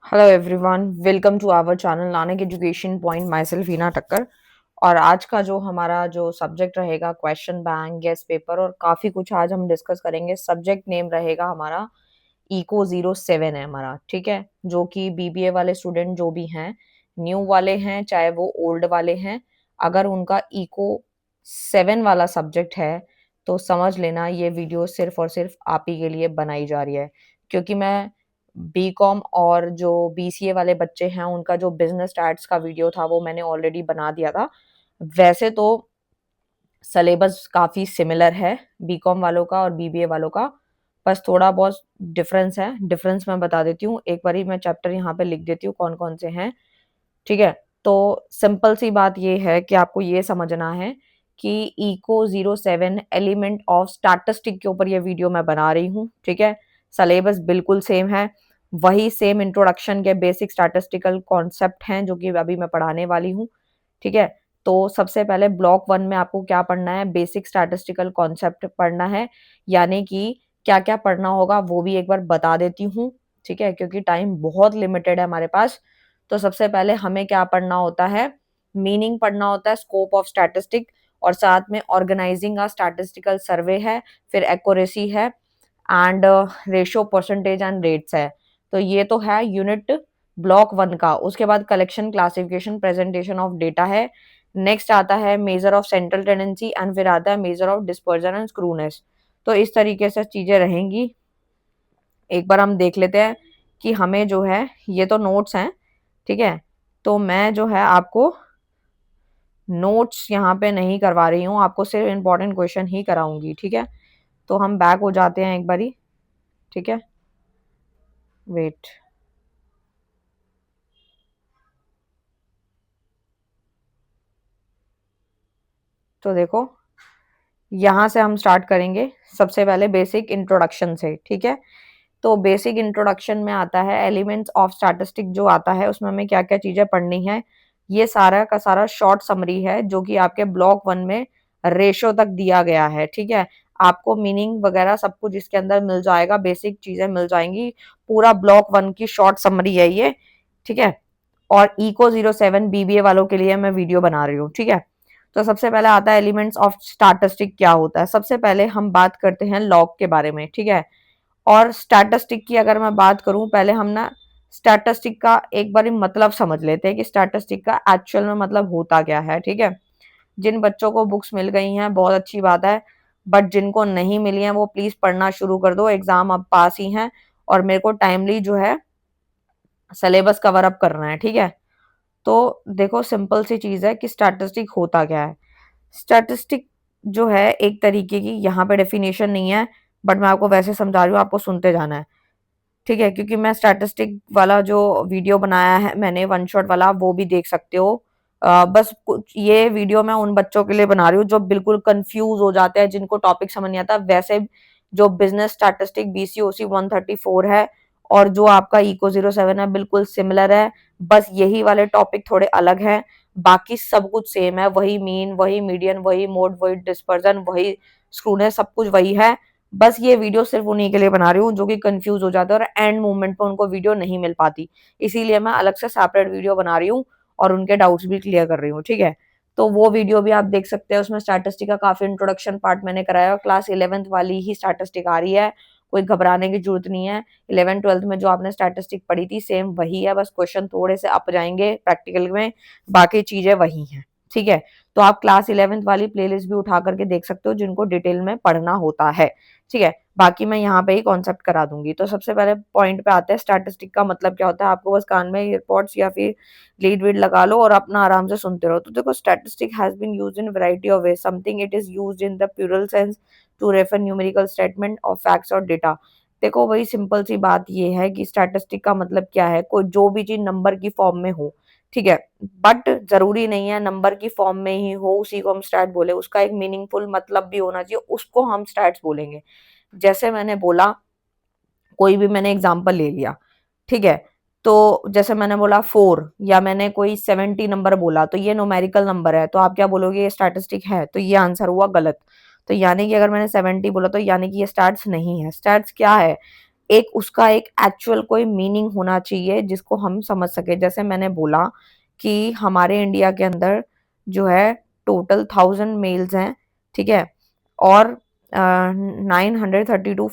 Hello everyone, welcome to our channel Nanak education point. Myself Heena Thakkar. और आज का जो हमारा जो सब्जेक्ट रहेगा क्वेश्चन बैंक, गेस्ट पेपर और काफ़ी कुछ आज हम डिस्कस करेंगे। सब्जेक्ट नेम रहेगा हमारा इको 07 है हमारा, ठीक है। जो कि बीबीए वाले स्टूडेंट जो भी हैं, न्यू वाले हैं चाहे वो ओल्ड वाले हैं, अगर उनका इको 7 वाला सब्जेक्ट है तो समझ लेना ये वीडियो सिर्फ और सिर्फ आप ही के लिए बनाई जा रही है। क्योंकि मैं बीकॉम और जो बीसीए वाले बच्चे हैं उनका जो बिजनेस स्टार्ट्स का वीडियो था वो मैंने ऑलरेडी बना दिया था। वैसे तो सिलेबस काफ़ी सिमिलर है बीकॉम वालों का और बीबीए वालों का, बस थोड़ा बहुत डिफरेंस है। डिफरेंस मैं बता देती हूँ, एक बारी मैं चैप्टर यहाँ पे लिख देती हूँ कौन कौन से हैं, ठीक है। तो सिंपल सी बात ये है कि आपको ये समझना है कि इको 07 एलिमेंट ऑफ स्टैटिस्टिक के ऊपर ये वीडियो मैं बना रही हूँ, ठीक है। सिलेबस बिल्कुल सेम है, वही सेम इंट्रोडक्शन के बेसिक स्टैटिस्टिकल कॉन्सेप्ट हैं जो कि अभी मैं पढ़ाने वाली हूँ, ठीक है। तो सबसे पहले ब्लॉक 1 में आपको क्या पढ़ना है, बेसिक स्टैटिस्टिकल कॉन्सेप्ट पढ़ना है। यानी कि क्या-क्या पढ़ना होगा वो भी एक बार बता देती हूँ, ठीक है, क्योंकि टाइम बहुत लिमिटेड है हमारे पास। तो सबसे पहले हमें क्या पढ़ना होता है, मीनिंग पढ़ना होता है, स्कोप ऑफ स्टैटिस्टिक, और साथ में ऑर्गेनाइजिंग अ स्टैटिस्टिकल सर्वे है, फिर एक्यूरेसी है and ratio percentage and rates है। तो ये तो है यूनिट ब्लॉक 1 का। उसके बाद collection, classification, presentation of data है। नेक्स्ट आता है measure of central tendency and फिर आता है मेजर ऑफ डिस्पर्जन एंड स्क्रूनेस। तो इस तरीके से चीजें रहेंगी। एक बार हम देख लेते हैं कि हमें जो है, ये तो नोट्स हैं, ठीक है। तो मैं जो है आपको नोट्स यहाँ पे नहीं करवा रही हूँ, आपको सिर्फ इंपॉर्टेंट क्वेश्चन ही कराऊंगी, ठीक है। तो हम बैक हो जाते हैं एक बारी, ठीक है। वेट, तो देखो यहाँ से हम स्टार्ट करेंगे सबसे पहले बेसिक इंट्रोडक्शन से, ठीक है। तो बेसिक इंट्रोडक्शन में आता है एलिमेंट्स ऑफ स्टैटिस्टिक, जो आता है उसमें हमें क्या क्या चीजें पढ़नी है। ये सारा का सारा शॉर्ट समरी है जो कि आपके ब्लॉक 1 में रेशो तक दिया गया है, ठीक है। आपको मीनिंग वगैरह सब कुछ इसके अंदर मिल जाएगा, बेसिक चीजें मिल जाएंगी। पूरा ब्लॉक 1 की शॉर्ट समरी है ये, ठीक है। और इको 07 बीबीए वालों के लिए मैं वीडियो बना रही हूँ, ठीक है। तो सबसे पहले आता है एलिमेंट्स ऑफ स्टैटिस्टिक क्या होता है। सबसे पहले हम बात करते हैं लॉग के बारे में, ठीक है। और स्टैटिस्टिक की अगर मैं बात करूं, पहले हम ना स्टैटिस्टिक का एक बार मतलब समझ लेते हैं कि स्टैटिस्टिक का एक्चुअल में मतलब होता क्या है, ठीक है। जिन बच्चों को बुक्स मिल गई हैं बहुत अच्छी बात है, बट जिनको नहीं मिली हैं वो प्लीज पढ़ना शुरू कर दो। एग्जाम अब पास ही हैं और मेरे को टाइमली जो है सिलेबस कवर अप करना है, ठीक है। तो देखो सिंपल सी चीज है कि स्टैटिस्टिक होता क्या है। स्टैटिस्टिक जो है एक तरीके की, यहाँ पे डेफिनेशन नहीं है, बट मैं आपको वैसे समझा रही हूँ, आपको सुनते जाना है, ठीक है। क्योंकि मैं स्टैटिस्टिक वाला जो वीडियो बनाया है मैंने वन शॉट वाला, वो भी देख सकते हो। बस कुछ ये वीडियो मैं उन बच्चों के लिए बना रही हूँ जो बिल्कुल कंफ्यूज हो जाते हैं, जिनको टॉपिक समझ नहीं आता। वैसे जो बिजनेस स्टैटिस्टिक बीसीओसी 134 है और जो आपका इको 07 है बिल्कुल सिमिलर है, बस यही वाले टॉपिक थोड़े अलग हैं। बाकी सब कुछ सेम है, वही मीन, वही मीडियन, वही मोड, वही डिस्पर्जन, वही स्क्रूनेस, सब कुछ वही है। बस ये वीडियो सिर्फ उन्हीं के लिए बना रही हूँ जो कि कंफ्यूज हो जाते हैं और एंड मोमेंट पे उनको वीडियो नहीं मिल पाती, इसीलिए मैं अलग से सेपरेट वीडियो बना रही हूँ और उनके डाउट्स भी क्लियर कर रही हूँ, ठीक है। तो वो वीडियो भी आप देख सकते हैं, उसमें स्टैटिस्टिक का काफी इंट्रोडक्शन पार्ट मैंने कराया और क्लास 11th वाली ही स्टैटिस्टिक आ रही है, कोई घबराने की जरूरत नहीं है। 11th 12th में जो आपने स्टैटिस्टिक पढ़ी थी सेम वही है, बस क्वेश्चन थोड़े से अप जाएंगे प्रैक्टिकल में, बाकी चीजें वही हैं, ठीक है। तो आप क्लास 11th वाली प्लेलिस्ट भी उठा करके देख सकते हो जिनको डिटेल में पढ़ना होता है, ठीक है। बाकी मैं यहाँ पे ही कॉन्सेप्ट करा दूंगी। तो सबसे पहले पॉइंट पे आते हैं, स्टैटिस्टिक का मतलब क्या होता है। आपको बस कान में ईयरपॉड्स या फिर लीड वीड लगा लो और अपना आराम से सुनते रहो। तो देखो statistic has been used in variety of ways, something it is used in the plural sense to refer numerical statement of facts और डेटा। देखो वही सिंपल सी बात ये है कि स्टैटिस्टिक का मतलब क्या है, कोई जो भी चीज नंबर की फॉर्म में हो, ठीक है। बट जरूरी नहीं है नंबर की फॉर्म में ही हो उसी को हम स्टैट बोले, उसका एक मीनिंगफुल मतलब भी होना चाहिए, उसको हम स्टैट्स बोलेंगे। जैसे मैंने बोला, कोई भी मैंने एग्जांपल ले लिया, ठीक है। तो जैसे मैंने बोला 4 या मैंने कोई 70 नंबर बोला तो ये न्यूमेरिकल नंबर है, तो आप क्या बोलोगे, ये स्टैटिस्टिक है, तो ये आंसर हुआ गलत। तो यानी कि अगर मैंने 70 बोला तो यानी कि ये स्टैट्स नहीं है। स्टैट्स क्या है, एक उसका एक एक्चुअल कोई मीनिंग होना चाहिए जिसको हम समझ सके। जैसे मैंने बोला कि हमारे इंडिया के अंदर जो है टोटल 1000 मेल्स हैं, ठीक है, और 932।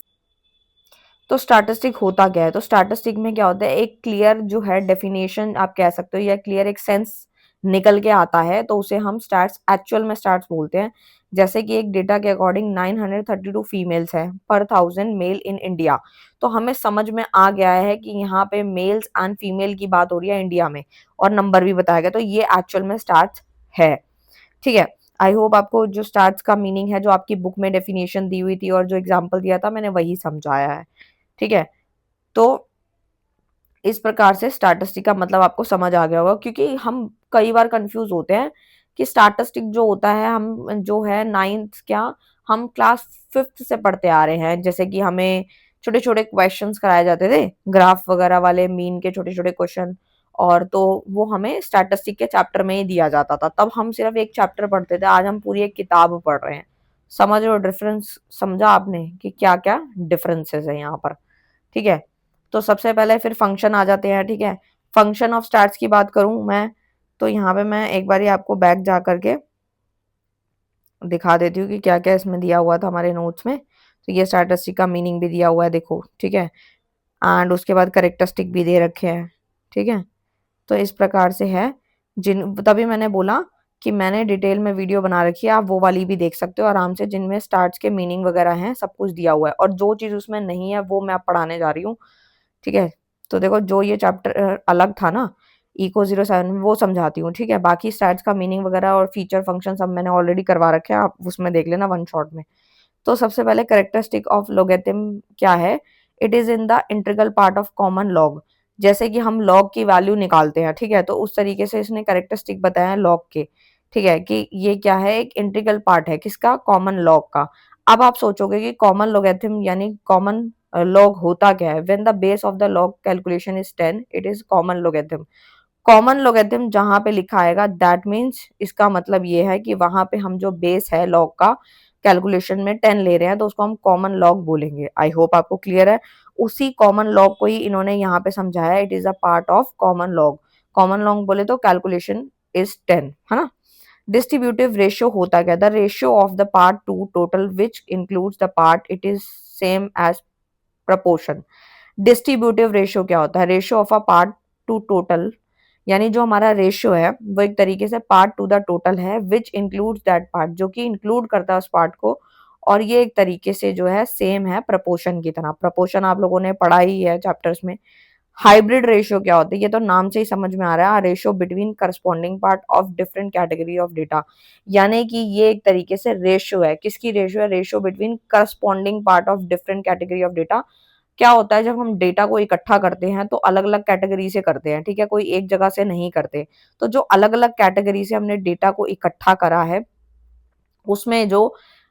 तो स्टैटिस्टिक होता क्या है? तो स्टैटिस्टिक में क्या होता है, एक क्लियर जो है डेफिनेशन आप कह सकते हो, या क्लियर एक सेंस निकल के आता है, तो उसे हम स्टैट्स, एक्चुअल में स्टैट्स बोलते हैं। जैसे कि एक डेटा के अकॉर्डिंग 932 फीमेल्स हैं पर 1000 मेल इन इंडिया। तो हमें समझ में आ गया है कि यहाँ पे मेल्स एंड फीमेल की बात हो रही है इंडिया में, और नंबर भी बताया गया, तो ये एक्चुअल में स्टैट्स है। ठीक है, आई होप आपको जो स्टैट्स का मीनिंग है, जो आपकी बुक में डेफिनेशन दी हुई थी और जो एग्जाम्पल दिया था, मैंने वही समझाया है। ठीक है, तो इस प्रकार से स्टैटिस्टिक का मतलब आपको समझ आ गया होगा, क्योंकि हम कई बार कंफ्यूज होते हैं कि स्टैटिस्टिक जो होता है, हम जो है नाइन्थ क्या, हम क्लास फिफ्थ से पढ़ते आ रहे हैं। जैसे कि हमें छोटे छोटे क्वेश्चंस कराए जाते थे, ग्राफ वगैरह वाले, मीन के छोटे छोटे क्वेश्चन, और तो वो हमें स्टैटिस्टिक के चैप्टर में ही दिया जाता था। तब हम सिर्फ एक चैप्टर पढ़ते थे, आज हम पूरी एक किताब पढ़ रहे हैं। समझ लो डिफरेंस, समझा आपने कि क्या क्या डिफरेंसेस है यहाँ पर? ठीक है, तो सबसे पहले फिर फंक्शन आ जाते हैं। ठीक है, फंक्शन ऑफ स्टार्स की बात करूं मैं, तो यहाँ पे मैं एक बार आपको बैक जा करके दिखा देती हूँ कि क्या क्या इसमें दिया हुआ था हमारे नोट्स में। तो ये स्टैटिस्टिक का मीनिंग भी दिया हुआ है, देखो। ठीक है, एंड उसके बाद करेक्टरिस्टिक भी दे रखे हैं। ठीक है, तो इस प्रकार से है। जिन तभी मैंने बोला कि मैंने डिटेल में वीडियो बना रखी है, आप वो वाली भी देख सकते हो आराम से, जिनमें स्टार्स के मीनिंग वगैरह हैं, सब कुछ दिया हुआ है, और जो चीज़ उसमें नहीं है वो मैं अब पढ़ाने जा रही हूँ। ठीक है, तो देखो जो ये चैप्टर अलग था ना, इको 07, वो समझाती हूँ। ठीक है, बाकी स्टैट्स का मीनिंग वगैरह और फीचर फंक्शन सब मैंने ऑलरेडी करवा रखे हैं, आप उसमें देख लेना वन शॉट में। तो सबसे पहले कैरेक्टरिस्टिक ऑफ लोगेरिथम क्या है? It is in the integral part of common log. जैसे कि हम लॉग की वैल्यू निकालते हैं, ठीक है, तो उस तरीके से इसने कैरेक्टरिस्टिक बताया है लॉग के। ठीक है, कि ये क्या है, एक इंटीग्रल पार्ट है किसका? कॉमन लॉग का। अब आप सोचोगे कि कॉमन लोगेरिथम यानी कॉमन लॉग होता क्या है? When the base of the log calculation is 10, it is common logarithm. Common logarithm जहां पे लिखा आएगा, दैट मीन्स इसका मतलब ये है कि वहां पे हम जो बेस है लॉग का कैलकुलेशन में 10 ले रहे हैं, तो उसको हम कॉमन लॉग बोलेंगे। आई होप आपको क्लियर है। उसी कॉमन लॉग को ही इन्होंने यहाँ पे समझाया, it is a part of common log. Common log बोले तो कैलकुलेशन इज 10, है ना। डिस्ट्रीब्यूटिव रेशियो होता क्या? The ratio of the part to total which includes the part it is same as proportion. Distributive ratio क्या होता है? Ratio of a part to total, यानी जो हमारा रेशियो है वो एक तरीके से पार्ट टू द टोटल है, विच इंक्लूड्स दैट पार्ट, जो कि इंक्लूड करता है उस पार्ट को, और ये एक तरीके से जो है सेम है प्रपोर्शन की तरह। प्रपोर्शन आप लोगों ने पढ़ा ही है चैप्टर्स में। हाइब्रिड रेशियो क्या होता है? ये तो नाम से ही समझ में आ रहा है, ratio between corresponding part of different category of data. यानी कि ये एक तरीके से रेशियो है, किसकी रेशियो है? Ratio between corresponding part of different category of data. क्या होता है, जब हम डेटा को इकट्ठा करते हैं तो अलग अलग कैटेगरी से करते हैं, ठीक है, कोई एक जगह से नहीं करते। तो जो अलग अलग कैटेगरी से हमने डेटा को इकट्ठा करा है, उसमें जो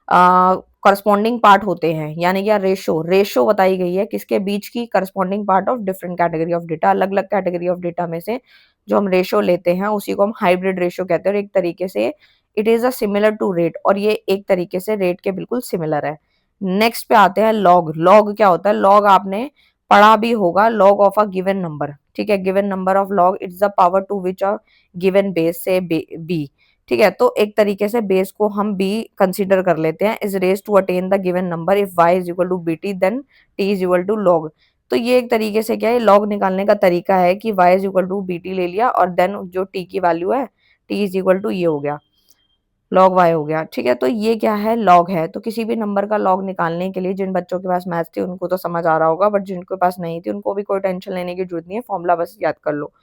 करस्पॉन्डिंग पार्ट होते हैं, यानी कि रेशो रेशो बताई गई है किसके बीच की? Corresponding part of different category of data. अलग अलग कैटेगरी ऑफ डेटा में से जो हम रेशो लेते हैं उसी को हम हाइब्रिड रेशो कहते हैं, और एक तरीके से it is a similar to rate, और ये एक तरीके से रेट के बिल्कुल सिमिलर है। नेक्स्ट पे आते हैं लॉग। लॉग क्या होता है? लॉग आपने पढ़ा भी होगा, log of a given number. ठीक है, given number of log it's the power to which a given base से बी। ठीक है, तो एक तरीके से बेस को हम बी कंसीडर कर लेते हैं, is raise to attain the given number, if y is equal to bt then t is equal to log। तो ये एक तरीके से क्या है, लॉग निकालने का तरीका है कि y is equal to bt ले लिया, और देन जो t की वैल्यू है t इज इक्वल टू ये हो गया, log y हो गया। ठीक है, तो ये क्या है? लॉग है। तो किसी भी नंबर का लॉग निकालने के लिए, जिन बच्चों के पास मैथ्स थी उनको तो समझ आ रहा होगा, बट जिनके पास नहीं थी उनको भी कोई टेंशन लेने की जरूरत नहीं है, फॉर्मूला बस याद कर लो।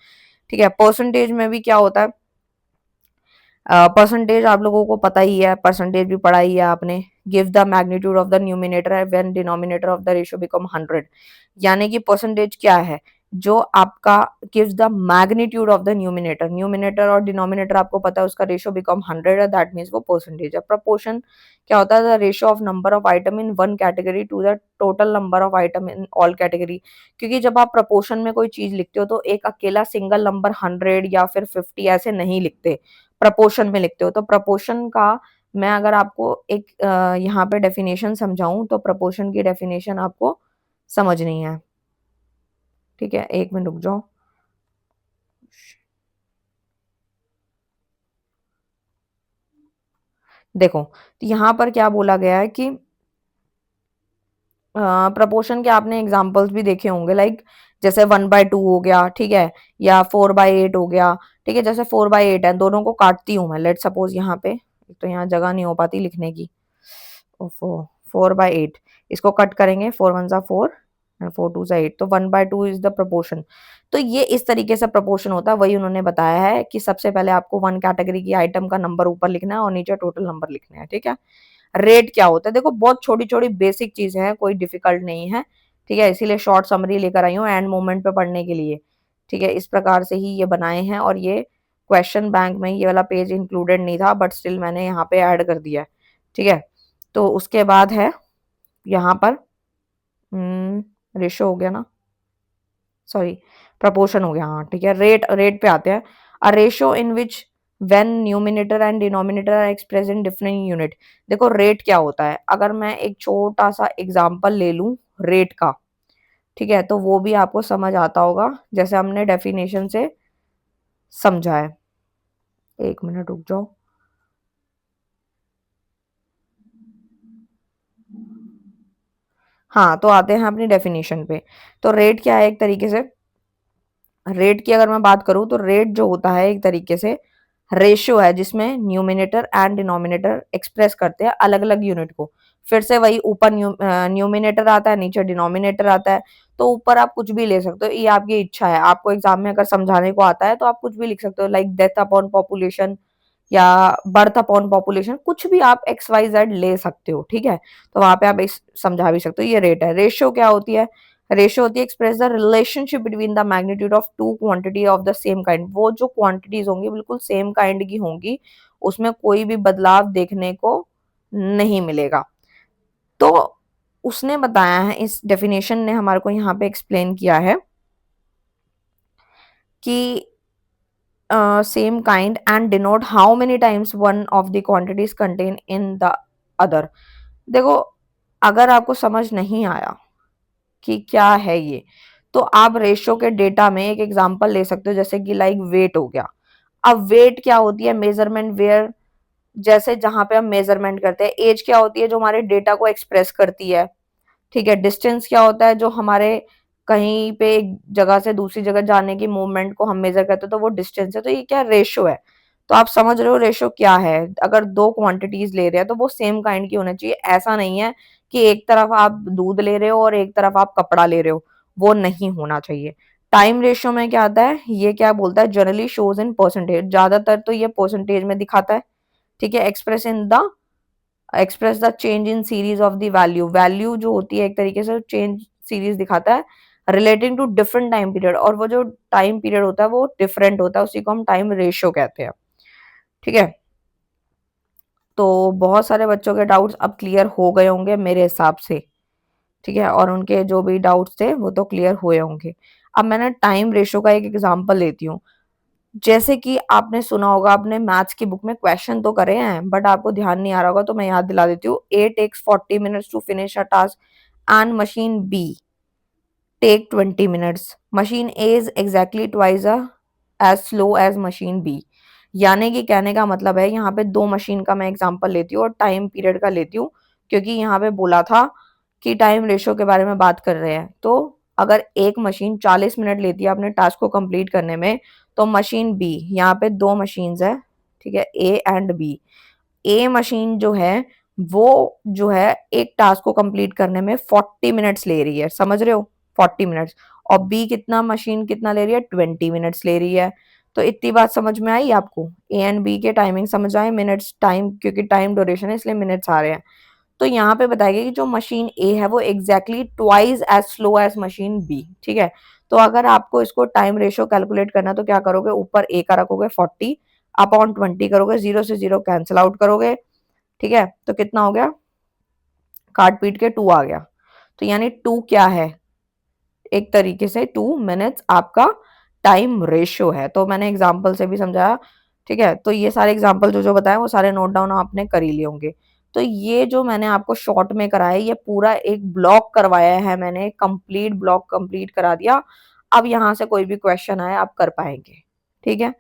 ठीक है, परसेंटेज में भी क्या होता है? परसेंटेज आप लोगों को पता ही है, परसेंटेज भी पढ़ा ही है आपने। Give the magnitude of the numerator when denominator of the ratio become 100। यानी कि परसेंटेज क्या है? जो आपका gives the magnitude of the numerator, numerator और डिनोमिनेटर आपको पता है उसका रेशियो बिकम 100 है, दैट मीन्स वो परसेंटेज है। प्रपोर्शन क्या होता है? The ratio of number of item in one category to the total number of item in all category. क्योंकि जब आप प्रपोर्शन में कोई चीज लिखते हो तो एक अकेला सिंगल नंबर 100 या फिर 50 ऐसे नहीं लिखते, प्रपोर्शन में लिखते हो। तो प्रपोर्शन का मैं अगर आपको एक यहाँ पे डेफिनेशन समझाऊं, तो प्रपोर्शन की डेफिनेशन आपको समझ नहीं है, ठीक है, 1 मिनट रुक जाओ। देखो, तो यहाँ पर क्या बोला गया है कि प्रपोर्शन के आपने एग्जांपल्स भी देखे होंगे, लाइक जैसे 1/2 हो गया, ठीक है, या 4/8 हो गया, ठीक है। जैसे 4/8 है, दोनों को काटती हूँ मैं, लेट सपोज यहाँ पे, एक तो यहाँ जगह नहीं हो पाती लिखने की, ओफो, 4/8, इसको कट करेंगे, 4 1 4 एंड 4 2 8, तो 1/2 इज द प्रपोर्शन। तो ये इस तरीके से प्रपोर्शन होता है, वही उन्होंने बताया है कि सबसे पहले आपको वन कैटेगरी की आइटम का नंबर ऊपर लिखना है और नीचे टोटल नंबर लिखने हैं, ठीक है। रेट क्या होता है, देखो बहुत छोटी छोटी बेसिक चीजें हैं, कोई डिफिकल्ट नहीं है, ठीक है, इसीलिए शॉर्ट समरी लेकर आई हूँ एंड मोमेंट पे पढ़ने के लिए, ठीक है। इस प्रकार से ही ये बनाए हैं, और ये क्वेश्चन बैंक में ये वाला पेज इंक्लूडेड नहीं था, बट स्टिल मैंने यहाँ पे ऐड कर दिया है, ठीक है। तो उसके बाद है यहाँ पर रेशो हो गया ना, सॉरी, प्रपोर्शन हो गया, हाँ ठीक है। रेट, रेट पे आते हैं। A ratio in which when numerator and denominator are express in different unit. देखो रेट क्या होता है, अगर मैं एक छोटा सा एग्जांपल ले लूं रेट का, ठीक है, तो वो भी आपको समझ आता होगा, जैसे हमने डेफिनेशन से समझा है। 1 मिनट रुक जाओ। हाँ, तो आते हैं अपनी डेफिनेशन पे। तो रेट क्या है, एक तरीके से रेट की अगर मैं बात करूं तो रेट जो होता है एक तरीके से रेशियो है, जिसमें न्यूमिनेटर एंड डिनोमिनेटर एक्सप्रेस करते हैं अलग अलग यूनिट को। फिर से वही, ऊपर न्यूमिनेटर आता है, नीचे डिनोमिनेटर आता है। तो ऊपर आप कुछ भी ले सकते हो, ये आपकी इच्छा है, आपको एग्जाम में अगर समझाने को आता है तो आप कुछ भी लिख सकते हो, लाइक डेथ अपॉन पॉपुलेशन या बर्थ अपॉन पॉपुलेशन, कुछ भी आप एक्स वाई जेड ले सकते हो, ठीक है। तो वहां पे आप समझा भी सकते हो। ये रेट है। रेशियो क्या होती है, रेशियो होती है express the relationship between the magnitude of two quantity of the same kind. वो जो क्वांटिटीज होंगी बिल्कुल सेम काइंड की होंगी, उसमें कोई भी बदलाव देखने को नहीं मिलेगा। तो उसने बताया है, इस डेफिनेशन ने हमारे को यहाँ पे एक्सप्लेन किया है कि same kind and denote how many times one of the quantities contained in the other। देखो, अगर आपको समझ नहीं आया कि क्या है ये, तो आप रेशियो के डेटा में एक एग्जांपल ले सकते हो, जैसे कि लाइक वेट हो गया। अब वेट क्या होती है, मेजरमेंट वेयर, जैसे जहां पे हम मेजरमेंट करते हैं। एज क्या होती है, जो हमारे डेटा को एक्सप्रेस करती है, ठीक है। डिस्टेंस क्या होता है, जो हमारे कहीं पे एक जगह से दूसरी जगह जाने की मूवमेंट को हम मेजर करते हैं, तो वो डिस्टेंस है। तो ये क्या रेशो है, तो आप समझ रहे हो रेशो क्या है। अगर दो क्वांटिटीज ले रहे हैं तो वो सेम काइंड की होना चाहिए। ऐसा नहीं है कि एक तरफ आप दूध ले रहे हो और एक तरफ आप कपड़ा ले रहे हो, वो नहीं होना चाहिए। टाइम रेशियो में क्या आता है, ये क्या बोलता है, जनरली शोज इन परसेंटेज, ज्यादातर तो ये परसेंटेज में दिखाता है, ठीक है। Express the change in series of the value, value जो होती है एक तरीके से चेंज सीरीज दिखाता है relating to different time period, और वो जो टाइम पीरियड होता है वो डिफरेंट होता है, उसी को हम टाइम रेशियो कहते हैं, ठीक है। तो बहुत सारे बच्चों के डाउट्स अब क्लियर हो गए होंगे मेरे हिसाब से, ठीक है, और उनके जो भी डाउट्स थे वो तो क्लियर हुए होंगे। अब मैं टाइम रेशियो का एक एग्जांपल लेती हूँ। जैसे कि आपने सुना होगा, आपने मैथ्स की बुक में क्वेश्चन तो करे हैं बट आपको ध्यान नहीं आ रहा होगा, तो मैं याद दिला देती हूँ। A takes 40 minutes to finish a task and machine B take 20 minutes। Machine A is exactly twice as slow as machine B. यानी कि कहने का मतलब है, यहाँ पे दो मशीन का मैं एग्जांपल लेती हूँ और टाइम पीरियड का लेती हूँ, क्योंकि यहाँ पे बोला था कि टाइम रेशियो के बारे में बात कर रहे हैं। तो अगर एक मशीन 40 मिनट लेती है अपने टास्क को कंप्लीट करने में, तो मशीन बी, यहाँ पे दो मशीन्स है, ठीक है, A and B. A machine जो है वो जो है एक टास्क को कंप्लीट करने में 40 मिनट्स ले रही है, समझ रहे हो, 40 मिनट्स। और बी कितना, मशीन कितना ले रही है, 20 मिनट्स ले रही है। तो इतनी बात समझ में आई आपको, ए एंड बी के टाइमिंग समझ आए, मिनट्स टाइम, क्योंकि टाइम ड्यूरेशन है इसलिए मिनट्स आ रहे हैं। तो यहाँ पे बताएगा कि जो मशीन ए है वो exactly twice as slow as machine B, ठीक है। तो अगर आपको इसको टाइम रेशियो कैलकुलेट करना, तो क्या करोगे, ऊपर ए का रखोगे 40 अपॉन 20 करोगे, जीरो से जीरो कैंसिल आउट करोगे, ठीक है। तो कितना हो गया, काट पीट के 2 आ गया। तो यानी 2 क्या है, एक तरीके से 2 मिनट्स आपका टाइम रेशियो है। तो मैंने एग्जाम्पल से भी समझाया, ठीक है। तो ये सारे एग्जाम्पल जो जो बताए वो सारे नोट डाउन आपने कर ही लिए होंगे। तो ये जो मैंने आपको शॉर्ट में कराया है, ये पूरा एक ब्लॉक करवाया है मैंने, कंप्लीट ब्लॉक कंप्लीट करा दिया। अब यहाँ से कोई भी क्वेश्चन आए आप कर पाएंगे, ठीक है।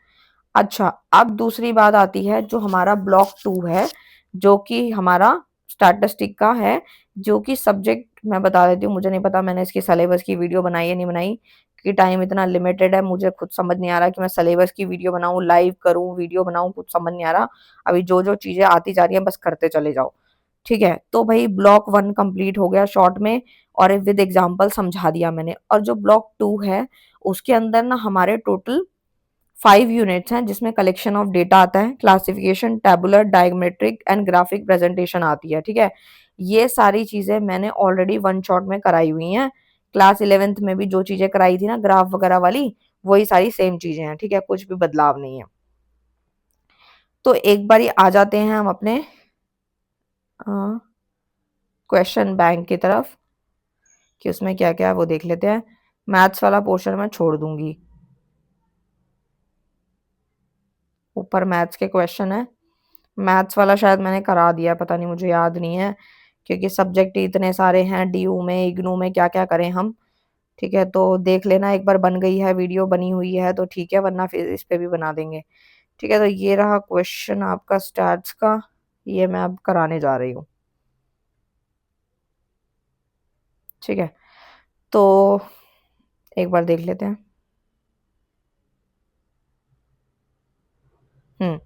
अच्छा, अब दूसरी बात आती है जो हमारा ब्लॉक 2 है, जो कि हमारा स्टैटिस्टिक का है, जो कि सब्जेक्ट मैं बता देती हूँ, मुझे नहीं पता मैंने इसकी सिलेबस की वीडियो बनाई है नहीं बनाई, कि टाइम इतना लिमिटेड है, मुझे खुद समझ नहीं आ रहा कि मैं सिलेबस की वीडियो बनाऊं, लाइव करूं, वीडियो बनाऊं, कुछ समझ नहीं आ रहा। अभी जो जो चीजें आती जा रही हैं बस करते चले जाओ, ठीक है। तो भाई ब्लॉक 1 कंप्लीट हो गया शॉर्ट में, और विद एग्जांपल समझा दिया मैंने। और जो ब्लॉक 2 है उसके अंदर ना हमारे टोटल 5 यूनिट्स हैं, जिसमें कलेक्शन ऑफ डेटा आता है, classification, tabular, diagrammatic and graphic presentation आती है, ठीक है। ये सारी चीजें मैंने ऑलरेडी वन शॉट में कराई हुई हैं। क्लास 11th में भी जो चीजें कराई थी ना ग्राफ वगैरह वाली, वही सारी सेम चीजें हैं, ठीक है, कुछ भी बदलाव नहीं है। तो एक बारी आ जाते हैं हम अपने क्वेश्चन बैंक की तरफ, कि उसमें क्या क्या है वो देख लेते हैं। मैथ्स वाला पोर्शन मैं छोड़ दूंगी, ऊपर मैथ्स के क्वेश्चन है। मैथ्स वाला शायद मैंने करा दिया, पता नहीं, मुझे याद नहीं है, क्योंकि सब्जेक्ट ही इतने सारे हैं, डीयू में इग्नू में क्या क्या करें हम, ठीक है। तो देख लेना, एक बार बन गई है वीडियो बनी हुई है तो ठीक है, वरना फिर इस पे भी बना देंगे, ठीक है। तो ये रहा क्वेश्चन आपका स्टैट्स का, ये मैं अब कराने जा रही हूँ, ठीक है। तो एक बार देख लेते हैं। हम्म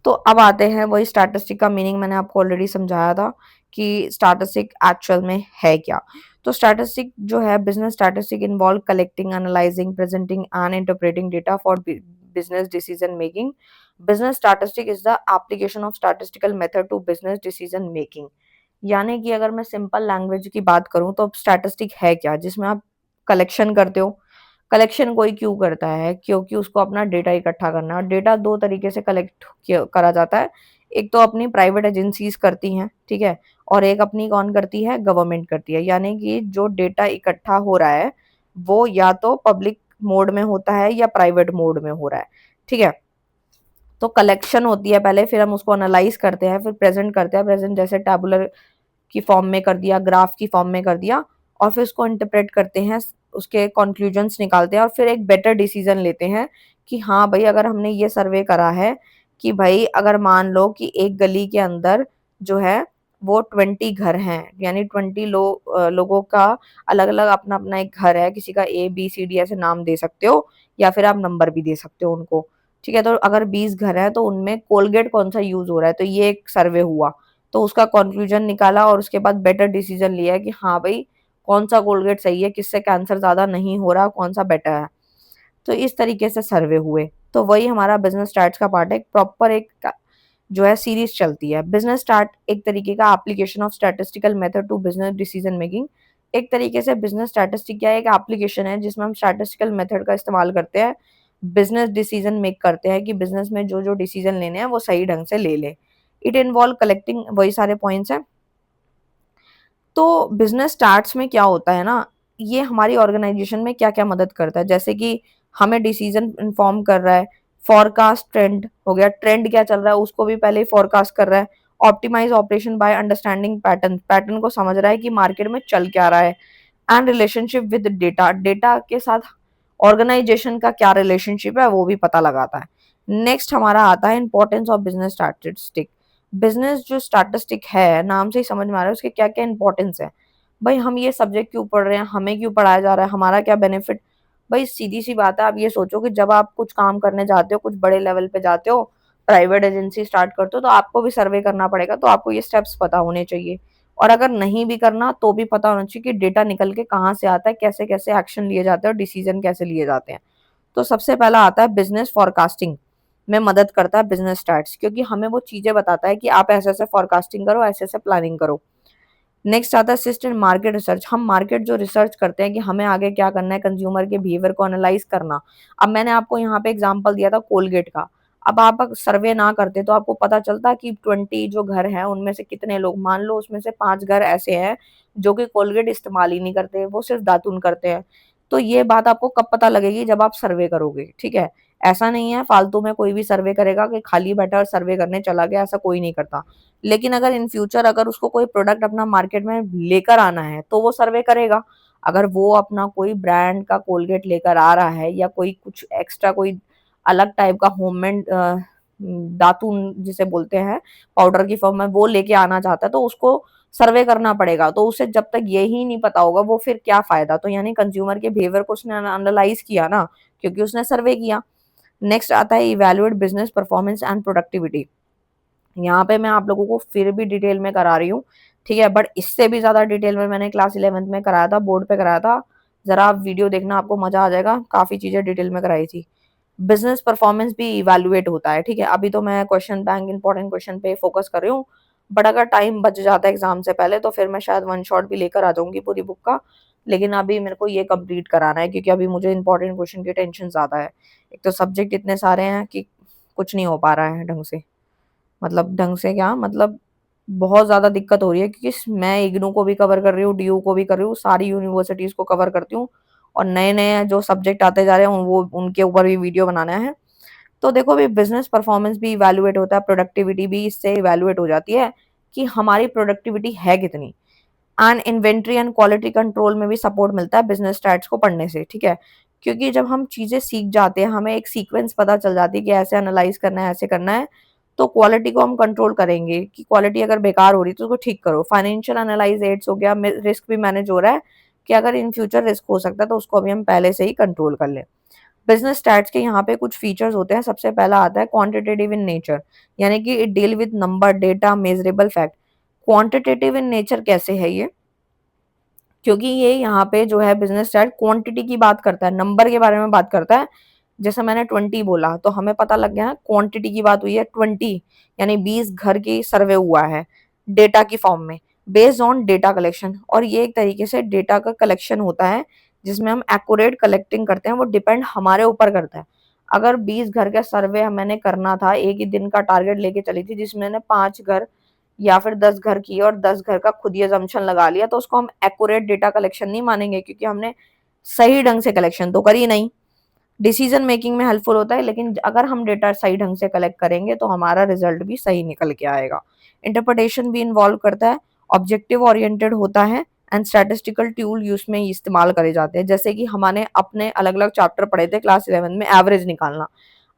तो अब आते हैं, वही स्टैटिस्टिक का मीनिंग मैंने आपको ऑलरेडी समझाया था कि स्टैटिस्टिक एक्चुअल में है क्या। तो स्टैटिस्टिक जो है, business statistic involve collecting, analysing, presenting and interpreting data for business decision making. Business statistic is the application of statistical method to business decision making. यानी कि अगर मैं सिंपल लैंग्वेज की बात करूं तो स्टैटिस्टिक है क्या, जिसमें आप कलेक्शन करते हो। कलेक्शन कोई क्यों करता है, क्योंकि उसको अपना डेटा इकट्ठा करना है। और डेटा दो तरीके से कलेक्ट करा जाता है, एक तो अपनी प्राइवेट एजेंसीज करती हैं, ठीक है, और एक अपनी कौन करती है, गवर्नमेंट करती है। यानी कि जो डेटा इकट्ठा हो रहा है वो या तो पब्लिक मोड में होता है या प्राइवेट मोड में हो रहा है, ठीक है। तो कलेक्शन होती है पहले, फिर हम उसको एनालाइज करते हैं, फिर प्रेजेंट करते हैं, प्रेजेंट जैसे टैबुलर की फॉर्म में कर दिया, ग्राफ की फॉर्म में कर दिया, और फिर उसको इंटरप्रेट करते हैं, उसके कंक्लूजन्स निकालते हैं, और फिर एक बेटर डिसीजन लेते हैं कि हाँ भाई, अगर हमने ये सर्वे करा है कि भाई अगर मान लो कि एक गली के अंदर जो है वो 20 घर हैं, यानी 20 लोगों का अलग अलग अपना अपना एक घर है, किसी का ABCD ऐसे नाम दे सकते हो, या फिर आप नंबर भी दे सकते हो उनको, ठीक है। तो अगर 20 घर है तो उनमें कोलगेट कौन सा यूज हो रहा है, तो ये एक सर्वे हुआ। तो उसका कंक्लूजन निकाला और उसके बाद बेटर डिसीजन लिया कि हाँ भाई, कौन सा कोलगेट सही है, किससे कैंसर ज्यादा नहीं हो रहा, कौन सा बेटर है। तो इस तरीके से सर्वे हुए। तो वही हमारा बिजनेस स्टार्ट का पार्ट है, प्रॉपर एक जो है सीरीज चलती है। बिजनेस स्टार्ट एक तरीके का application of statistical method to business decision making. एक तरीके से बिजनेस स्टैटिस्टिक क्या है, एक एप्लीकेशन है जिसमें हम स्टैटिस्टिकल मेथड का इस्तेमाल करते हैं, बिजनेस डिसीजन मेक करते हैं कि बिजनेस में जो जो डिसीजन लेने हैं वो सही ढंग से ले ले। इट इन्वॉल्व कलेक्टिंग, वही सारे पॉइंट्स हैं। तो बिजनेस स्टार्ट्स में क्या होता है ना, ये हमारी ऑर्गेनाइजेशन में क्या क्या मदद करता है, जैसे कि हमें डिसीजन इन्फॉर्म कर रहा है, फॉरकास्ट ट्रेंड हो गया, ट्रेंड क्या चल रहा है उसको भी पहले ही फॉरकास्ट कर रहा है। Optimise operation by understanding pattern, pattern को समझ रहा है कि मार्केट में चल क्या रहा है। And relationship with data, data के साथ ऑर्गेनाइजेशन का क्या रिलेशनशिप है वो भी पता लगाता है। नेक्स्ट हमारा आता है importance of business statistic. Business जो स्टैटिस्टिक है, नाम से ही समझ में आ रहा है उसके क्या क्या इंपॉर्टेंस है। भाई हम ये सब्जेक्ट क्यों पढ़ रहे हैं, हमें क्यों पढ़ाया जा रहा है, हमारा क्या बेनिफिट। भाई सीधी सी बात है, आप ये सोचो कि जब आप कुछ काम करने जाते हो, कुछ बड़े लेवल पे जाते हो, प्राइवेट एजेंसी स्टार्ट करते हो, तो आपको भी सर्वे करना पड़ेगा, तो आपको ये स्टेप्स पता होने चाहिए। और अगर नहीं भी करना तो भी पता होना चाहिए कि डेटा निकल के कहाँ से आता है, कैसे कैसे एक्शन लिए जाते हैं और डिसीजन कैसे लिए जाते हैं। तो सबसे पहला आता है बिजनेस फॉरकास्टिंग में मदद करता है बिजनेस स्टार्ट्स, क्योंकि हमें वो चीजें बताता है कि आप ऐसे ऐसे फॉरकास्टिंग करो, ऐसे ऐसे प्लानिंग करो। नेक्स्ट आता है असिस्ट इन मार्केट रिसर्च। हम मार्केट जो रिसर्च करते हैं कि हमें आगे क्या करना है, कंज्यूमर के बिहेवियर को एनालाइज करना। अब मैंने आपको यहाँ पे एग्जांपल दिया था कोलगेट का। अब आप सर्वे ना करते तो आपको पता चलता कि 20 जो घर हैं उनमें से कितने लोग, मान लो उसमें से 5 घर ऐसे हैं जो कि कोलगेट इस्तेमाल ही नहीं करते, वो सिर्फ दातुन करते हैं। तो ये बात आपको कब पता लगेगी, जब आप सर्वे करोगे, ठीक है। ऐसा नहीं है फालतू में कोई भी सर्वे करेगा कि खाली बैठा और सर्वे करने चला गया, ऐसा कोई नहीं करता। लेकिन अगर इन फ्यूचर अगर उसको कोई प्रोडक्ट अपना मार्केट में लेकर आना है तो वो सर्वे करेगा। अगर वो अपना कोई ब्रांड का कोलगेट लेकर आ रहा है या कोई कुछ एक्स्ट्रा कोई अलग टाइप का होममेड दातून जिसे बोलते हैं पाउडर की फॉर्म में वो लेके आना चाहता है तो उसको सर्वे करना पड़ेगा। तो उसे जब तक यही नहीं पता होगा वो फिर क्या फायदा। तो यानी कंज्यूमर के बिहेवियर को उसने एनालाइज किया ना, क्योंकि उसने सर्वे किया। नेक्स्ट आता है evaluate business performance and productivity. यहाँ पे मैं आप लोगों को फिर भी डिटेल में करा रही हूँ, ठीक है, बट इससे भी ज्यादा डिटेल में मैंने क्लास 11th में कराया था, बोर्ड पे कराया था। जरा आप वीडियो देखना, आपको मजा आ जाएगा, काफी चीजें डिटेल में कराई थी। बिजनेस परफॉर्मेंस भी इवैल्यूएट होता है, ठीक है। अभी तो मैं क्वेश्चन बैंक इंपॉर्टेंट क्वेश्चन पे फोकस कर रही हूँ, बट अगर टाइम बच जाता है एग्जाम से पहले तो फिर मैं शायद वन शॉट भी लेकर आ जाऊंगी पूरी बुक का। लेकिन अभी मेरे को ये कंप्लीट कराना है क्योंकि अभी मुझे इंपॉर्टेंट क्वेश्चन की टेंशन ज्यादा है। एक तो सब्जेक्ट इतने सारे हैं कि कुछ नहीं हो पा रहा है ढंग से। मतलब ढंग से क्या मतलब, बहुत ज़्यादा दिक्कत हो रही है क्योंकि मैं इग्नू को भी कवर कर रही हूँ, डीयू को भी कर रही हूँ, सारी यूनिवर्सिटीज़ को कवर करती हूँ और नए-नए जो सब्जेक्ट आते जा रहे हैं वो उनके ऊपर भी वीडियो बनाना है। तो देखो अभी बिज़नेस परफॉर्मेंस भी इवैल्यूएट होता है, प्रोडक्टिविटी भी इससे इवैल्यूएट हो जाती है कि हमारी प्रोडक्टिविटी है कितनी। And inventory and quality control में भी सपोर्ट मिलता है बिजनेस स्टैट्स को पढ़ने से, ठीक है। क्योंकि जब हम चीजें सीख जाते हैं, हमें एक सीक्वेंस पता चल जाती है कि ऐसे एनालाइज करना है, ऐसे करना है, तो क्वालिटी को हम कंट्रोल करेंगे कि क्वालिटी अगर बेकार हो रही है तो उसको ठीक करो। फाइनेंशियल एनालाइज एड्स हो गया, रिस्क भी मैनेज हो रहा है कि अगर इन फ्यूचर रिस्क हो सकता है तो उसको अभी हम पहले से ही कंट्रोल कर लें। बिजनेस स्टैट्स के यहाँ पे कुछ फीचर्स होते हैं। सबसे पहला आता है क्वांटिटेटिव इन नेचर, यानी कि it deal with number, data, measurable fact. Quantitative in nature कैसे है ये, क्योंकि ये यहाँ पे जो है बिजनेस स्टार्ट क्वांटिटी की बात करता है, नंबर के बारे में बात करता है। जैसे मैंने 20 बोला तो हमें पता लग गया क्वांटिटी की बात हुई है 20, यानी 20 घर की सर्वे हुआ है डेटा की फॉर्म में, बेस्ड ऑन डेटा कलेक्शन। और ये एक तरीके से डेटा का कलेक्शन होता है जिसमें हम एक्यूरेट कलेक्टिंग करते हैं, वो डिपेंड हमारे ऊपर करता है। अगर 20 घर का सर्वे मैंने करना था, एक ही दिन का टारगेट लेके चली थी जिसमें मैंने 5 घर या फिर 10 घर की और 10 घर का खुद ही अजम्पशन लगा लिया, तो उसको हम एक्यूरेट डेटा कलेक्शन नहीं मानेंगे क्योंकि हमने सही ढंग से कलेक्शन तो करी नहीं। डिसीजन मेकिंग में हेल्पफुल होता है, लेकिन अगर हम डेटा सही ढंग से कलेक्ट करेंगे तो हमारा रिजल्ट भी सही निकल के आएगा। इंटरप्रिटेशन भी इन्वॉल्व करता है, ऑब्जेक्टिव ओरिएंटेड होता है एंड स्टैटिस्टिकल टूल यूज में इस्तेमाल करे जाते हैं। जैसे कि हमने अपने अलग अलग चैप्टर पढ़े थे क्लास 11 में, एवरेज निकालना।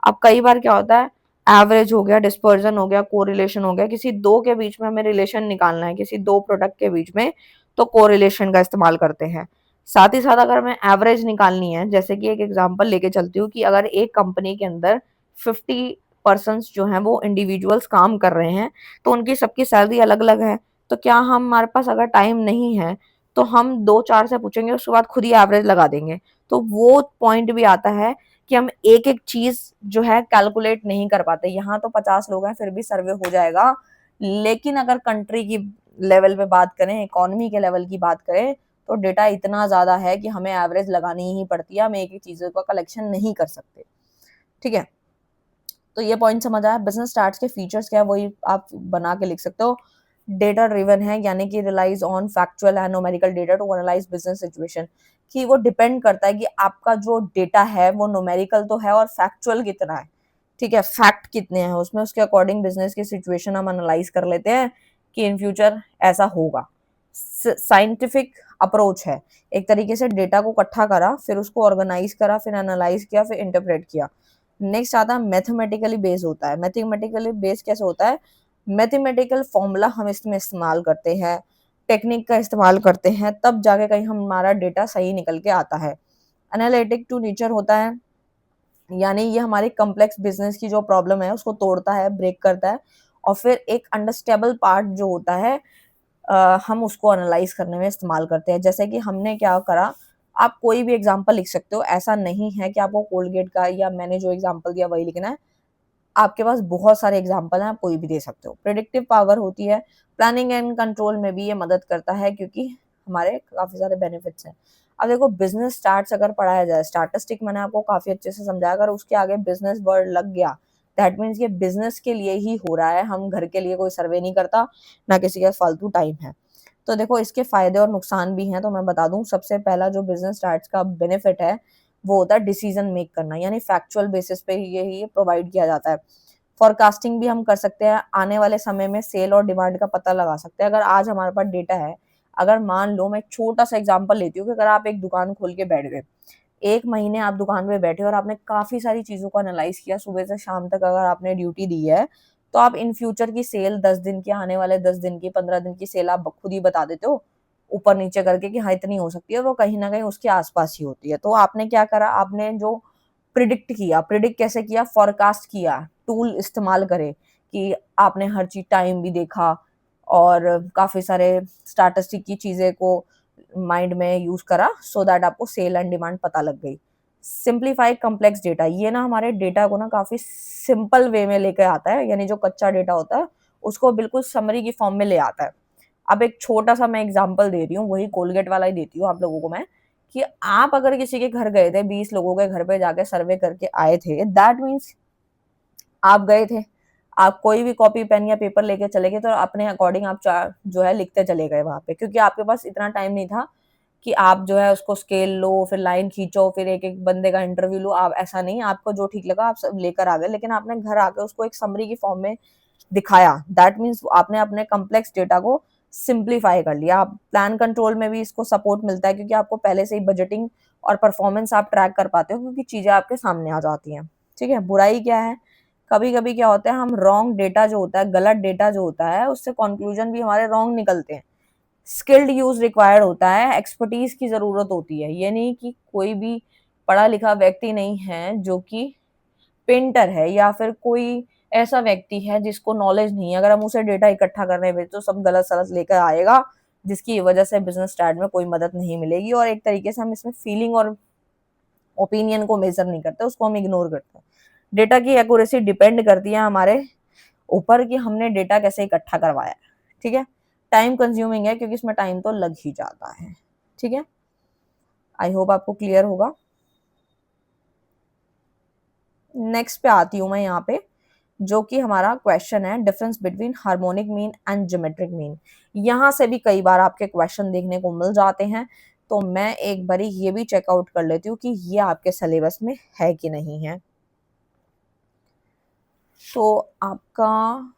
अब कई बार क्या होता है, एवरेज हो गया, डिस्पर्जन हो गया, कोरिलेशन हो गया, किसी दो के बीच में हमें रिलेशन निकालना है, किसी दो प्रोडक्ट के बीच में, तो कोरिलेशन का इस्तेमाल करते हैं। साथ ही साथ अगर हमें एवरेज निकालनी है, जैसे कि एक एग्जांपल लेके चलती हूँ कि अगर एक कंपनी के अंदर 50 पर्सन्स जो हैं वो इंडिविजुअल्स काम कर रहे हैं, तो उनकी सबकी सैलरी अलग अलग है। तो क्या हमारे पास अगर टाइम नहीं है तो हम दो चार से पूछेंगे, उसके बाद खुद ही एवरेज लगा देंगे। तो वो पॉइंट भी आता है कि हम एक एक चीज जो है कैलकुलेट नहीं कर पाते। यहाँ तो 50 लोग हैं फिर भी सर्वे हो जाएगा, लेकिन अगर कंट्री की लेवल पे बात करें, इकोनॉमी के लेवल की बात करें, तो डेटा इतना ज्यादा है कि हमें एवरेज लगानी ही पड़ती है, हम एक एक चीजों का कलेक्शन नहीं कर सकते, ठीक है। तो ये पॉइंट समझ आया। बिजनेस स्टार्ट्स के फीचर्स क्या है वही आप बना के लिख सकते हो। डेटा ड्रिवन है, यानी कि relies on factual and numerical data to analyse business situation, कि वो डिपेंड करता है कि आपका जो डेटा है वो न्यूमेरिकल तो है और फैक्चुअल कितना है, ठीक है, फैक्ट कितने हैं उसमें, उसके अकॉर्डिंग बिजनेस की सिचुएशन हम एनालाइज कर लेते हैं कि इन फ्यूचर ऐसा होगा। साइंटिफिक अप्रोच है, एक तरीके से डेटा को इकट्ठा करा, फिर उसको ऑर्गेनाइज करा, फिर एनालाइज किया, फिर इंटरप्रेट किया। नेक्स्ट आता है मैथमेटिकली बेस होता है। मैथमेटिकली बेस कैसे होता है, मैथमेटिकल फॉर्मूला हम इसमें इस्तेमाल करते हैं, टेक्निक का इस्तेमाल करते हैं, तब जाके कहीं हमारा डेटा सही निकल के आता है। एनालिटिक टू नेचर होता है, यानी ये हमारी कॉम्प्लेक्स बिजनेस की जो प्रॉब्लम है उसको तोड़ता है, ब्रेक करता है, और फिर एक अंडरस्टेबल पार्ट जो होता है हम उसको एनालाइज करने में इस्तेमाल करते हैं। जैसे कि हमने क्या करा, आप कोई भी एग्जांपल लिख सकते हो, ऐसा नहीं है कि आपको कोलगेट का या मैंने जो एग्जांपल दिया वही लिखना है। आपके पास बहुत सारे एग्जांपल हैं, आप कोई भी दे सकते हो। प्रेडिक्टिव पावर होती है, प्लानिंग एंड कंट्रोल में भी ये मदद करता है क्योंकि हमारे काफी सारे बेनिफिट्स हैं। अब देखो बिजनेस स्टार्ट्स अगर पढ़ाया जाए, स्टैटिस्टिक मैंने आपको काफी अच्छे से समझाया, अगर उसके आगे बिजनेस वर्ड लग गया दैट मीन्स ये बिजनेस के लिए ही हो रहा है, हम घर के लिए कोई सर्वे नहीं करता, ना किसी का फालतू टाइम है। तो देखो इसके फायदे और नुकसान भी हैं, तो मैं बता दूं, सबसे पहला जो बिजनेस स्टार्ट्स का बेनिफिट है वो होता है डिसीजन मेक करना, यानी फैक्चुअल बेसिस पे ये प्रोवाइड किया जाता है। फोरकास्टिंग भी हम कर सकते हैं, आने वाले समय में सेल और डिमांड का पता लगा सकते हैं। अगर आज हमारे पास डेटा है, अगर मान लो मैं एक छोटा सा एग्जांपल लेती हूँ कि अगर आप एक दुकान खोल के बैठ गए, 1 महीने आप दुकान पे बैठे और आपने काफ़ी सारी चीज़ों को एनालाइज़ किया, सुबह से शाम तक अगर आपने ड्यूटी दी है, तो आप इन फ्यूचर की सेल 10 दिन की, आने वाले 10 दिन की, 15 दिन की सेल आप खुद ही बता देते हो, ऊपर-नीचे करके कि हाँ, इतनी हो सकती है, और वो कहीं न कहीं उसके आस-पास ही होती है। तो आपने क्या करा, आपने जो प्रिडिक्ट किया, प्रिडिक्ट कैसे किया? फोरकास्ट किया, टूल इस्तेमाल करे कि आपने हर चीज़ टाइम भी देखा और काफ़ी सारे स्टैटिस्टिक की चीज़ें को माइंड में यूज़ करा, सो दैट आपको सेल एंड डिमांड पता लग गई। सिंप्लीफाई कॉम्प्लेक्स डेटा, ये ना हमारे डेटा को ना काफ़ी सिंपल वे में लेके आता है, यानी जो कच्चा डेटा होता है, उसको बिल्कुल समरी की फॉर्म में ले आता है। अब एक छोटा-सा मैं एग्ज़ाम्पल दे रही हूँ, वही कोलगेट वाला ही देती हूँ आप लोगों को मैं, कि आप अगर किसी के घर गए थे, 20 लोगों के घर पे जाके सर्वे करके आए थे, दैट मीन्स आप गए थे, आप कोई भी कॉपी पेन या पेपर लेके चले गए, तो अपने अकॉर्डिंग आप जो है लिखते चले गए वहाँ पे, क्योंकि आपके पास इतना टाइम नहीं था कि आप जो है उसको स्केल लो, फिर लाइन खींचो, फिर एक-एक बंदे का इंटरव्यू लो, आप ऐसा नहीं, आपको जो ठीक लगा आप सब लेकर आ गए, लेकिन आपने घर आके उसको एक समरी की फॉर्म में दिखाया। दैट मीन्स आपने अपने कॉम्प्लेक्स डेटा को सिंप्लीफाई कर लिया। आप प्लान कंट्रोल में भी इसको सपोर्ट मिलता है, क्योंकि आपको पहले से ही बजटिंग और परफॉर्मेंस आप ट्रैक कर पाते हो, क्योंकि चीज़ें आपके सामने आ जाती हैं। ठीक है? बुराई क्या है? कभी-कभी क्या होता है, हम रॉन्ग डेटा जो होता है, गलत डेटा जो होता है, उससे कन्क्लूजन भी हमारे रॉन्ग निकलते हैं। स्किल्ड यूज़ रिक्वायर्ड होता है, एक्सपर्टीज़ की ज़रूरत होती है। ये नहीं कि कोई भी पढ़ा-लिखा व्यक्ति नहीं है जो कि पेंटर है, या फिर कोई ऐसा व्यक्ति है जिसको नॉलेज नहीं है, अगर हम उसे डेटा इकट्ठा करने भेजें तो सब गलत-सलत लेकर आएगा, जिसकी वजह से बिज़नेस स्टार्ट में कोई मदद नहीं मिलेगी, और एक तरीके से हम इसमें फीलिंग और ओपिनियन को मेज़र नहीं करते, उसको हम इग्नोर करते हैं। डेटा की एक्यूरेसी डिपेंड करती है हमारे ऊपर कि हमने डेटा कैसे इकट्ठा करवाया है, ठीक है? टाइम कंज्यूमिंग है, क्योंकि इसमें टाइम तो लग ही जाता है, ठीक है? आई होप आपको क्लियर होगा। नेक्स्ट पे आती हूँ मैं यहाँ पे, जो कि हमारा क्वेश्चन है difference between harmonic mean and geometric mean. यहाँ से भी कई बार आपके क्वेश्चन देखने को मिल जाते हैं, तो मैं एक बारी ये भी चेकआउट कर लेती हूँ कि ये आपके सिलेबस में है कि नहीं है। तो आपका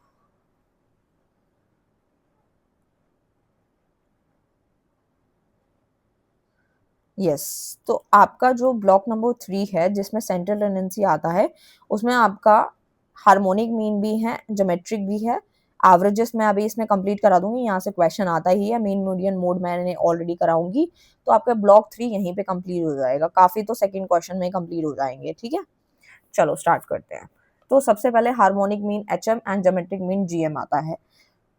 यस, तो आपका जो ब्लॉक नंबर 3 है, जिसमें सेंट्रल टेंडेंसी आता है, उसमें आपका हार्मोनिक मीन भी है, ज्योमेट्रिक भी है, एवरेजेस मैं अभी इसमें कंप्लीट करा दूंगी, यहाँ से क्वेश्चन आता ही है, मीन मीडियन मोड मैंने ऑलरेडी कराऊंगी, तो आपका ब्लॉक 3 यहीं पे कंप्लीट हो जाएगा। काफी तो सेकंड क्वेश्चन में कंप्लीट हो जाएंगे, ठीक है? चलो स्टार्ट करते हैं। तो सबसे पहले harmonic mean HM and geometric mean GM आता है।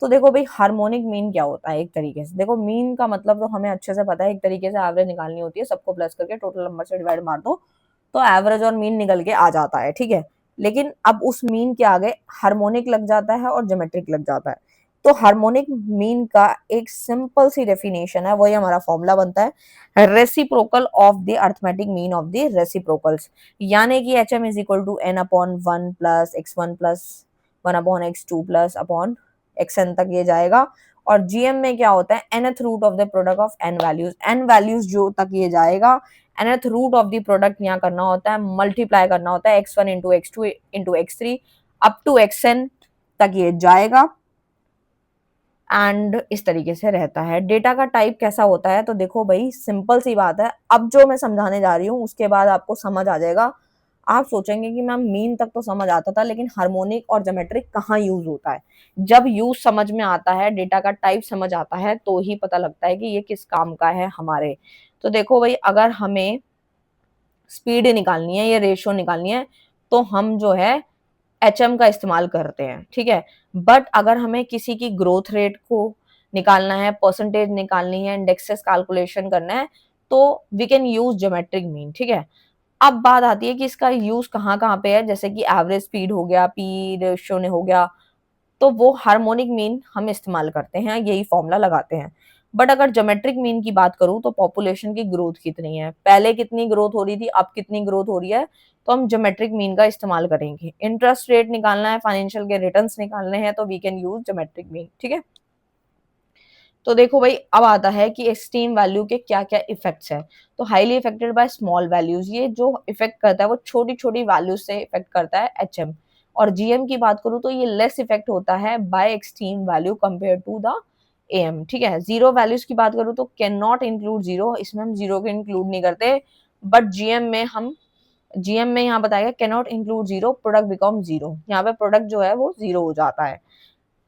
तो देखो भाई, हार्मोनिक मीन क्या होता है? एक तरीके से देखो, मीन का मतलब तो हमें अच्छे से पता है, एक तरीके से एवरेज निकालनी होती है, सबको प्लस करके टोटल नंबर से डिवाइड मार दो, तो एवरेज और मीन निकल के आ जाता है, ठीक है? लेकिन अब उस मीन के आगे हार्मोनिक लग जाता है और ज्योमेट्रिक लग जाता है। तो हार्मोनिक मीन का एक सिंपल सी डेफिनेशन है, वही हमारा फॉर्मूला बनता है, reciprocal of the arithmetic mean of the reciprocals, यानी कि H M is equal to N upon one plus X one plus one upon X two plus upon X N तक ये जाएगा। और जीएम में क्या होता है, nth root of the product of N values, N values जो तक ये जाएगा, nth root of the product यहाँ करना होता है, मल्टीप्लाई करना होता है x1 into x2 into x3 up to xn तक ये जाएगा, एंड इस तरीके से रहता है। डेटा का टाइप कैसा होता है, तो देखो भाई सिंपल सी बात है, अब जो मैं समझाने जा रही हूँ उसके बाद आपको समझ आ जाएगा। आप सोचेंगे कि मैम मीन तक तो समझ आता था, लेकिन हार्मोनिक और ज्योमेट्रिक कहाँ यूज होता है? जब यूज समझ में आता है, डेटा का टाइप समझ आता है, तो ही पता लगता है कि ये किस काम का है हमारे। तो देखो भाई, अगर हमें स्पीड निकालनी है या रेशियो निकालनी है, तो हम जो है एचएम का इस्तेमाल करते हैं, ठीक है? बट अगर हमें किसी की ग्रोथ रेट को निकालना है, परसेंटेज निकालनी है, इंडेक्सेस कैलकुलेशन करना है, तो we can use geometric mean, ठीक है? अब बात आती है कि इसका यूज कहाँ कहाँ पे है, जैसे कि एवरेज स्पीड हो गया, पी रेशियो ने हो गया, तो वो हार्मोनिक मीन हम इस्तेमाल करते हैं, यही फॉर्मूला लगाते हैं। बट अगर ज्योमेट्रिक मीन की बात करूं, तो पॉपुलेशन की ग्रोथ कितनी है, पहले कितनी ग्रोथ हो रही थी, अब कितनी ग्रोथ हो रही है, तो हम ज्योमेट्रिक मीन का इस्तेमाल करेंगे। इंटरेस्ट रेट निकालना है, फाइनेंशियल के रिटर्न्स निकालने हैं, तो we can use geometric mean, ठीक है? तो देखो भाई अब आता है कि एक्सट्रीम वैल्यू के क्या क्या इफेक्ट्स है। तो highly affected by small values, ये जो इफेक्ट करता है वो छोटी छोटी वैल्यूज से इफेक्ट करता है एचएम। और जीएम की बात करूं तो ये लेस इफेक्ट होता है by extreme value compare to the M. ठीक है, जीरो वैल्यूज की बात करूं तो कैन नॉट इंक्लूड जीरो, इसमें हम जीरो को इंक्लूड नहीं करते। बट जीएम में यहाँ बताया can not include zero, product become zero, यहाँ पे प्रोडक्ट जो है वो जीरो हो जाता है।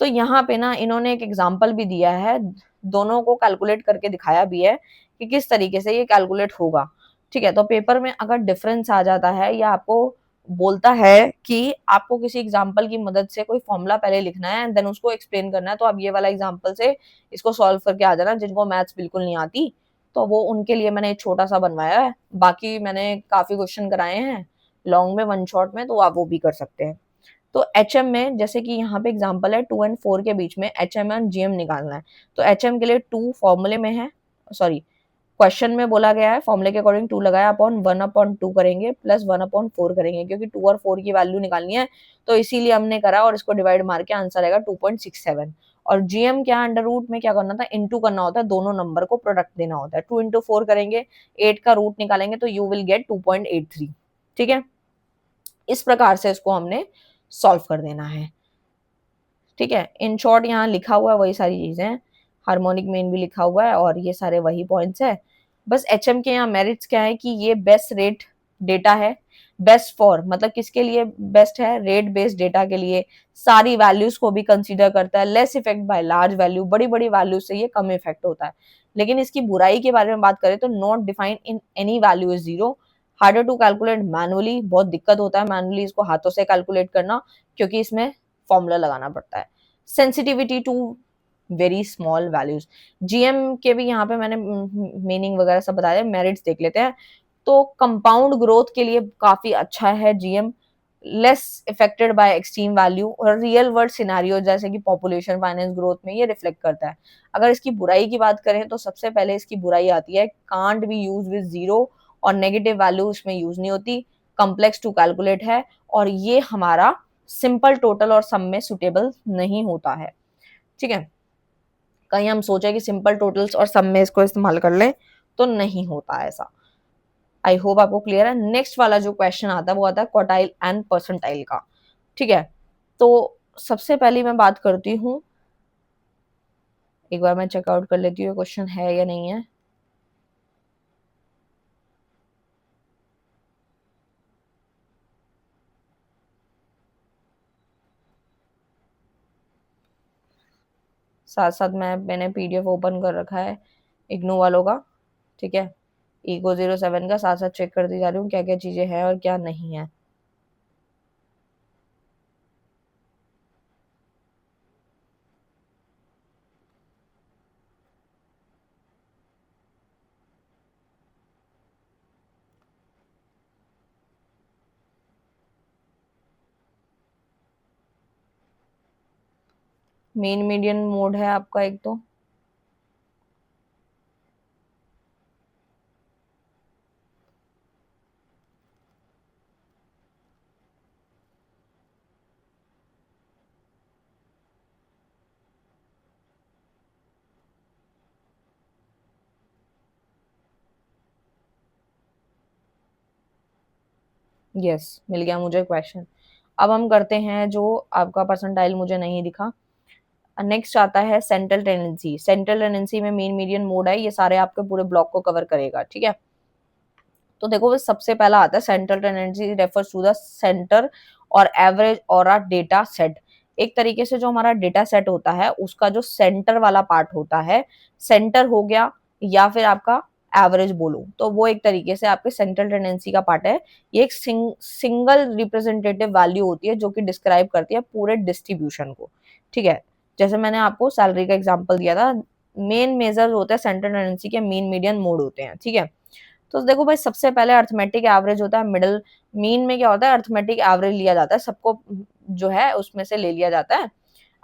तो यहाँ पे ना इन्होंने एक एग्जाम्पल भी दिया है, दोनों को कैलकुलेट करके दिखाया भी है कि किस तरीके से ये कैलकुलेट होगा। ठीक है, तो पेपर में अगर डिफरेंस आ जाता है या आपको बोलता है कि आपको किसी एग्जाम्पल की मदद से कोई फॉर्मूला पहले लिखना है एंड देन उसको एक्सप्लेन करना है, तो आप ये वाला एग्जाम्पल से इसको सॉल्व करके आ जाना। जिनको मैथ्स बिल्कुल नहीं आती तो वो उनके लिए मैंने एक छोटा सा बनवाया है, बाकी मैंने काफी क्वेश्चन कराए हैं लॉन्ग में, वन शॉट में, तो आप वो भी कर सकते हैं। तो एचएम में जैसे कि यहाँ पे एग्जांपल है 2 एंड 4 के बीच में एचएम एंड जीएम निकालना है। तो एचएम के लिए 2 फॉर्मूले में है, सॉरी क्वेश्चन में बोला गया है फॉर्मूले के अकॉर्डिंग 2 लगाया अपॉन 1/2 करेंगे प्लस 1/4 करेंगे, क्योंकि 2 और 4 की वैल्यू निकालनी है तो इसीलिए हमने करा और इसको डिवाइड मार के आंसर आएगा 2.67। और जीएम क्या अंडर रूट में क्या करना था, इनटू करना होता है, दोनों नंबर को प्रोडक्ट देना होता है। 2 इंटू 4 करेंगे, 8 का रूट निकालेंगे तो यू विल गेट 2.83। ठीक है, इस प्रकार से इसको हमने सॉल्व कर देना है। ठीक है, इन शॉर्ट यहाँ लिखा हुआ है वही सारी चीजें, हार्मोनिक मीन भी लिखा हुआ है और ये सारे वही पॉइंट्स है। बस एचएम के यहाँ मेरिट्स क्या है कि ये बेस्ट रेट डेटा है, बेस्ट फॉर मतलब किसके लिए बेस्ट है, रेट बेस्ड डेटा के लिए, सारी वैल्यूज को भी कंसीडर करता है, less effect by large value, बड़ी बड़ी वैल्यू से ये कम इफेक्ट होता है। लेकिन इसकी बुराई के बारे में बात करें तो not defined in any value is zero, harder to calculate manually, बहुत दिक्कत होता है मैनुअली इसको हाथों से कैलकुलेट करना, क्योंकि इसमें फॉर्मूला लगाना पड़ता है। Sensitivity to very small values, GM के भी यहाँ पे मैंने मीनिंग वगैरह सब बताया, मेरिट्स देख लेते हैं। तो कंपाउंड ग्रोथ के लिए काफी अच्छा है GM, less affected by extreme value, और रियल वर्ल्ड सिनेरियो जैसे कि पॉपुलेशन फाइनेंस ग्रोथ में ये रिफ्लेक्ट करता है। अगर इसकी बुराई की बात करें तो सबसे पहले इसकी बुराई आती है can't be use with zero, और नेगेटिव वैल्यू इसमें यूज नहीं होती, कॉम्प्लेक्स टू कैलकुलेट है, और ये हमारा सिंपल टोटल और सम में सुटेबल नहीं होता है। ठीक है, कहीं हम सोचे कि सिंपल टोटल्स और सम में इसको इस्तेमाल कर लें तो नहीं होता ऐसा। आई होप आपको क्लियर है। नेक्स्ट वाला जो क्वेश्चन आता है वो आता है क्वार्टाइल एंड परसेंटाइल का। ठीक है, तो सबसे पहले मैं बात करती हूँ, एक बार मैं चेकआउट कर लेती हूँ क्वेश्चन है या नहीं है। साथ साथ मैंने पीडीएफ ओपन कर रखा है इग्नू वालों का। ठीक है, ईको 07 का साथ साथ चेक करती जा रही हूँ क्या क्या चीजें हैं और क्या नहीं है। मेन मीडियन मोड है आपका एक तो, यस मिल गया मुझे क्वेश्चन। अब हम करते हैं जो आपका परसेंटाइल मुझे नहीं दिखा। नेक्स्ट आता है सेंट्रल टेंडेंसी। सेंट्रल टेंडेंसी में मीन मीडियन मोड है, ये सारे आपके पूरे ब्लॉक को कवर करेगा। ठीक है, तो देखो सबसे पहला आता है central tendency refers to the centre और एवरेज और अ डेटा सेट। एक तरीके से जो हमारा डेटा सेट होता है उसका जो सेंटर वाला पार्ट होता है, सेंटर हो गया या फिर आपका एवरेज बोलो, तो वो एक तरीके से आपके सेंट्रल टेंडेंसी का पार्ट है। ये एक सिंगल रिप्रेजेंटेटिव वैल्यू होती है जो कि डिस्क्राइब करती है पूरे डिस्ट्रीब्यूशन को। ठीक है, जैसे मैंने आपको सैलरी का एग्जांपल दिया था, मेन मेजर होते हैं सेंट्रल टेंडेंसी के, मीन मीडियन मोड होते हैं। ठीक है, तो देखो भाई सबसे पहले अर्थमेटिक एवरेज होता है मिडल। मीन में क्या होता है, अर्थमेटिक एवरेज लिया जाता है, सबको जो है उसमें से ले लिया जाता है,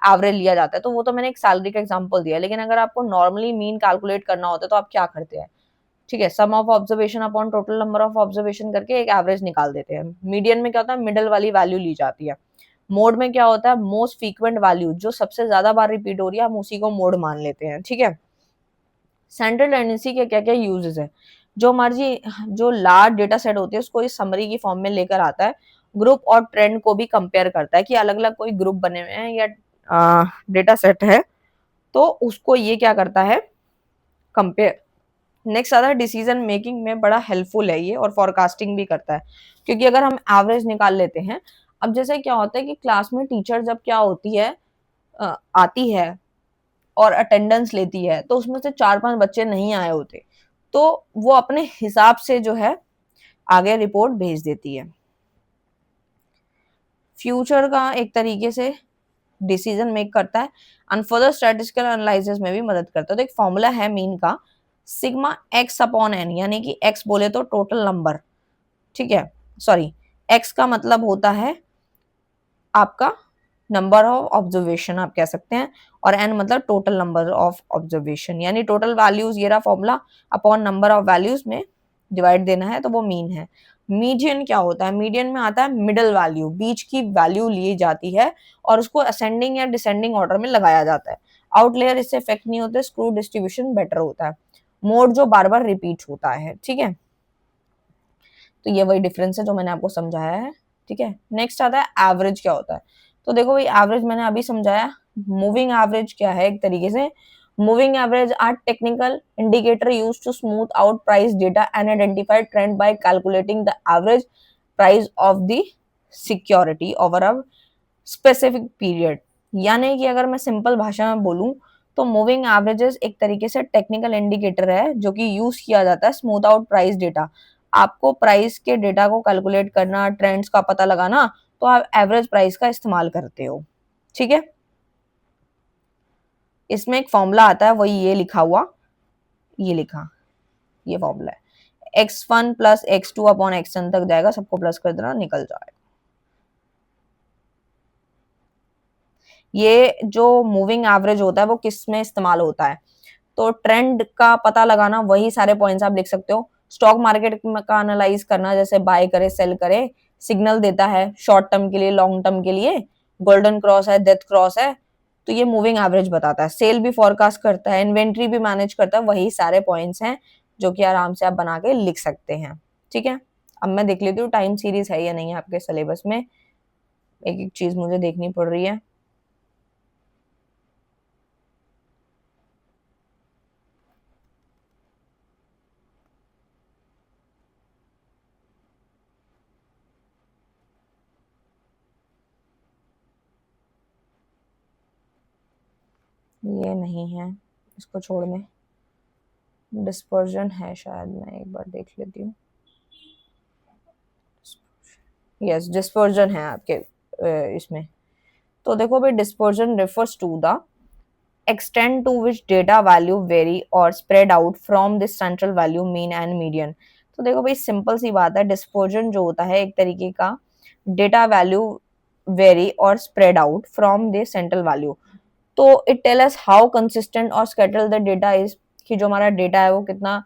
एवरेज लिया जाता है। तो वो तो मैंने एक सैलरी का एग्जांपल दिया, लेकिन अगर आपको नॉर्मली मीन कैलकुलेट करना होता है तो आप क्या करते हैं, ठीक है, sum of observation upon total number of observation करके एक एवरेज निकाल देते हैं। मीडियन में क्या होता है, मिडल वाली वैल्यू ली जाती है। मोड में क्या होता है, मोस्ट फ्रीक्वेंट वैल्यू, जो सबसे ज्यादा बार रिपीट हो रही है हम उसी को मोड मान लेते हैं। ठीक है, सेंट्रल टेंडेंसी के क्या क्या यूजेस है, जो हमारी जो लार्ज डेटा सेट होती है उसको इस समरी की फॉर्म में लेकर आता है, ग्रुप और ट्रेंड को भी कंपेयर करता है कि अलग अलग कोई ग्रुप बने हुए हैं या डेटा सेट है, तो उसको ये क्या करता है, कंपेयर। नेक्स्ट आता है डिसीजन मेकिंग में बड़ा हेल्पफुल है ये, और फॉरकास्टिंग भी करता है, क्योंकि अगर हम एवरेज निकाल लेते हैं, अब जैसे क्या होता है कि क्लास में टीचर जब क्या होती है, आती है और अटेंडेंस लेती है, तो उसमें से 4-5 बच्चे नहीं आए होते, तो वो अपने हिसाब से जो है आगे रिपोर्ट भेज देती है। फ्यूचर का एक तरीके से डिसीजन मेक करता है, एंड फर्दर स्टैटिस्टिकल एनालिसिस में भी मदद करता है। तो एक फॉर्मूला है मीन का, सिग्मा एक्स अपॉन एन, यानी कि एक्स बोले तो टोटल नंबर, ठीक है, सॉरी, एक्स का मतलब होता है आपका नंबर ऑफ ऑब्जर्वेशन आप कह सकते हैं, और एन मतलब टोटल नंबर ऑफ ऑब्जर्वेशन, यानी टोटल वैल्यूज, ये रहा formula, upon number of values में डिवाइड देना है, तो वो मीन है। मीडियन क्या होता है, मीडियन में आता है मिडल वैल्यू, बीच की वैल्यू ली जाती है और उसको असेंडिंग या डिसेंडिंग ऑर्डर में लगाया जाता है। आउटलेयर इससे इफेक्ट नहीं होते, स्क्रू डिस्ट्रीब्यूशन बेटर होता है। मोड जो बार बार रिपीट होता है, ठीक है, तो ये वही डिफरेंस है जो मैंने आपको समझाया है, ठीक है। नेक्स्ट आता है एवरेज क्या होता है, तो देखो भाई एवरेज मैंने अभी समझाया। मूविंग एवरेज क्या है, एक तरीके से moving average are technical indicator used to smooth out price data and identify trend by calculating the average price of the security over a specific period. यानी कि अगर मैं सिंपल भाषा में बोलूं, तो मूविंग एवरेजेस एक तरीके से टेक्निकल इंडिकेटर है जो कि यूज किया जाता है स्मूथ आउट प्राइस डेटा। आपको प्राइस के डेटा को कैलकुलेट करना, ट्रेंड्स का पता लगाना, तो आप एवरेज प्राइस का इस्तेमाल करते हो, ठीक है। इसमें एक फॉर्मूला आता है, वही ये लिखा हुआ, ये लिखा, ये फॉर्मूला है, x1 plus x2 upon xn तक जाएगा, सबको प्लस कर देना, निकल जाएगा। ये जो मूविंग एवरेज होता है वो किस में इस्तेमाल होता है, तो ट्रेंड का पता लगाना, वही सारे पॉइंट्स आप लिख सकते हो। स्टॉक मार्केट का एनालाइज करना, जैसे बाय करे सेल करे, सिग्नल देता है शॉर्ट टर्म के लिए, लॉन्ग टर्म के लिए, गोल्डन क्रॉस है, डेथ क्रॉस है, तो ये मूविंग एवरेज बताता है। सेल भी फोरकास्ट करता है, इन्वेंट्री भी मैनेज करता है, वही सारे पॉइंट्स हैं जो कि आराम से आप बना के लिख सकते हैं, ठीक है। अब मैं देख लेती हूँ टाइम सीरीज है या नहीं है आपके सिलेबस में, एक एक चीज मुझे देखनी पड़ रही है। ये नहीं है, इसको छोड़ दें। डिस्पर्जन है शायद, मैं एक बार देख लेती हूँ। यस, डिस्पर्जन है आपके इसमें। तो देखो भाई, dispersion refers to the extent to which data value vary or spread out from this central value mean and median। तो देखो भाई, सिंपल सी बात है, डिस्पर्जन जो होता है एक तरीके का डेटा वैल्यू वेरी और spread out from the central value. तो it tell us how consistent और स्कैटर्ड द डेटा इज, कि जो हमारा डेटा है वो कितना